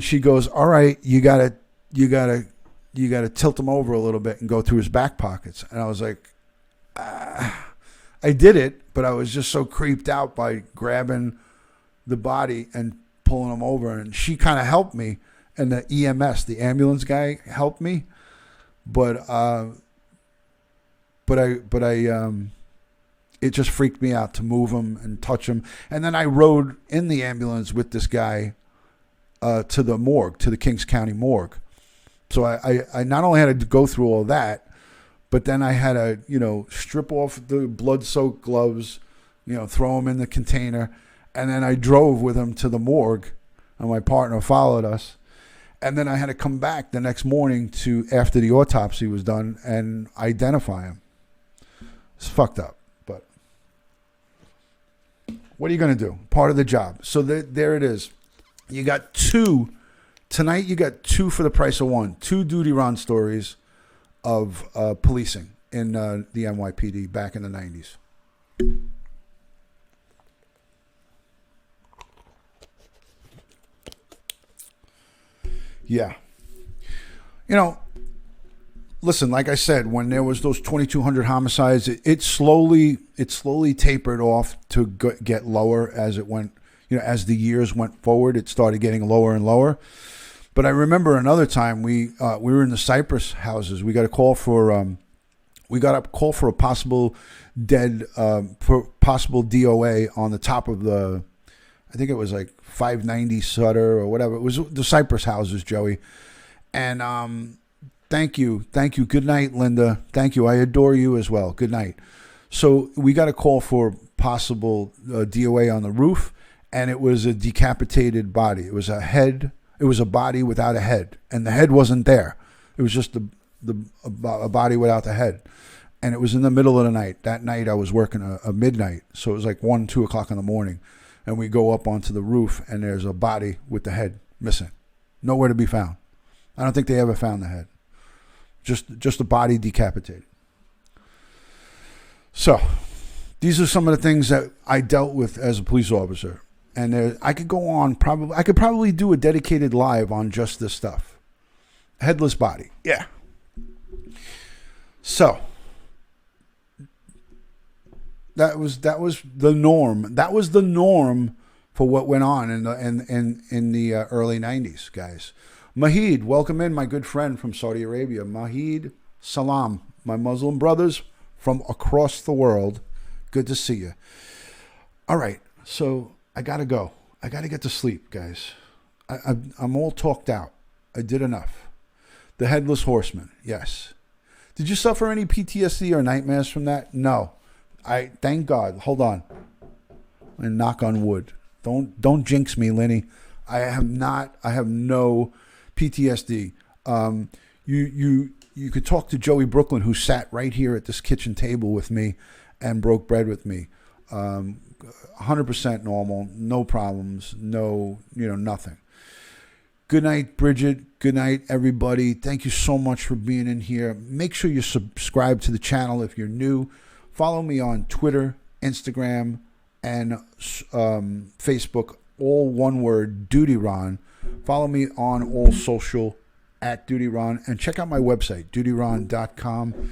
she goes, "All right, you gotta tilt him over a little bit and go through his back pockets." And I was like, I did it, but I was just so creeped out by grabbing the body and pulling him over. And she kind of helped me, and the EMS, the ambulance guy, helped me, but it just freaked me out to move him and touch him. And then I rode in the ambulance with this guy to the morgue, to the Kings County morgue. So I not only had to go through all that, but then I had to, strip off the blood-soaked gloves, throw them in the container. And then I drove with him to the morgue, and my partner followed us. And then I had to come back the next morning after the autopsy was done and identify him. It's fucked up, but What are you going to do? Part of the job. So there it is. You got two. Tonight you got two for the price of one. Two Dutyron stories of policing in the NYPD back in the 90s. Yeah. You know, listen, like I said, when there was those 2,200 homicides, it slowly tapered off to get lower as it went, as the years went forward. It started getting lower and lower. But I remember another time we were in the Cypress houses. We got a call for a possible dead, possible DOA on the top of the, I think it was like 590 Sutter or whatever. It was the Cypress houses, Joey. And thank you. Good night, Linda. Thank you. I adore you as well. Good night. So we got a call for possible DOA on the roof, and it was a decapitated body. It was a head. It was a body without a head, and the head wasn't there. It was just a body without the head, and it was in the middle of the night. That night I was working a midnight, so it was like 1, 2 o'clock in the morning, and we go up onto the roof, and there's a body with the head missing, nowhere to be found. I don't think they ever found the head. Just a body decapitated. So these are some of the things that I dealt with as a police officer. And I could go on, I could probably do a dedicated live on just this stuff. Headless body. Yeah. So that was the norm. That was the norm for what went on in the early 90s, guys. Mahid, welcome in, my good friend from Saudi Arabia. Mahid, salam, my Muslim brothers from across the world. Good to see you. All right, so I got to go. I got to get to sleep, guys. I'm all talked out. I did enough. The Headless Horseman, yes. Did you suffer any PTSD or nightmares from that? No. Thank God. Hold on. And knock on wood. Don't jinx me, Lenny. I have no PTSD. You could talk to Joey Brooklyn, who sat right here at this kitchen table with me and broke bread with me. 100% normal, no problems, nothing. Good night, Bridget. Good night, everybody. Thank you so much for being in here. Make sure you subscribe to the channel if you're new. Follow me on Twitter, Instagram, and Facebook, all one word, Dutyron. Follow me on all social at Dutyron, and check out my website, dutyron.com.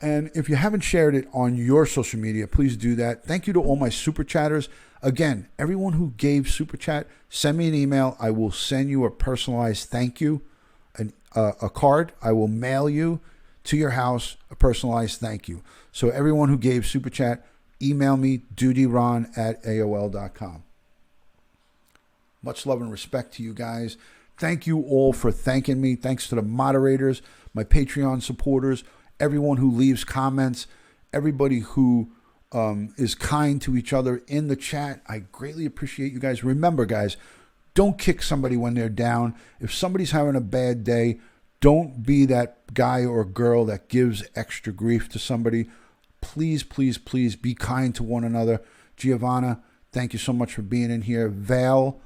And if you haven't shared it on your social media, please do that. Thank you to all my super chatters. Again, everyone who gave super chat, send me an email. I will send you a personalized thank you, a card. I will mail you to your house a personalized thank you. So everyone who gave super chat, email me, dutyron@aol.com. Much love and respect to you guys. Thank you all for thanking me. Thanks to the moderators, my Patreon supporters, everyone who leaves comments, everybody who is kind to each other in the chat. I greatly appreciate you guys. Remember, guys, don't kick somebody when they're down. If somebody's having a bad day, don't be that guy or girl that gives extra grief to somebody. Please, please, please be kind to one another. Giovanna, thank you so much for being in here. Val,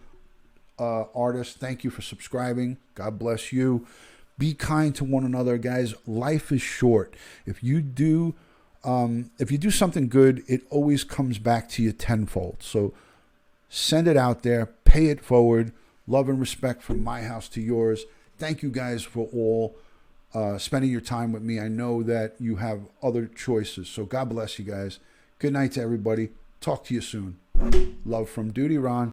artist, thank you for subscribing. God bless you. Be kind to one another, guys. Life is short. If you do something good, it always comes back to you tenfold. So send it out there. Pay it forward. Love and respect from my house to yours. Thank you guys for all spending your time with me. I know that you have other choices. So God bless you guys. Good night to everybody. Talk to you soon. Love from Dutyron.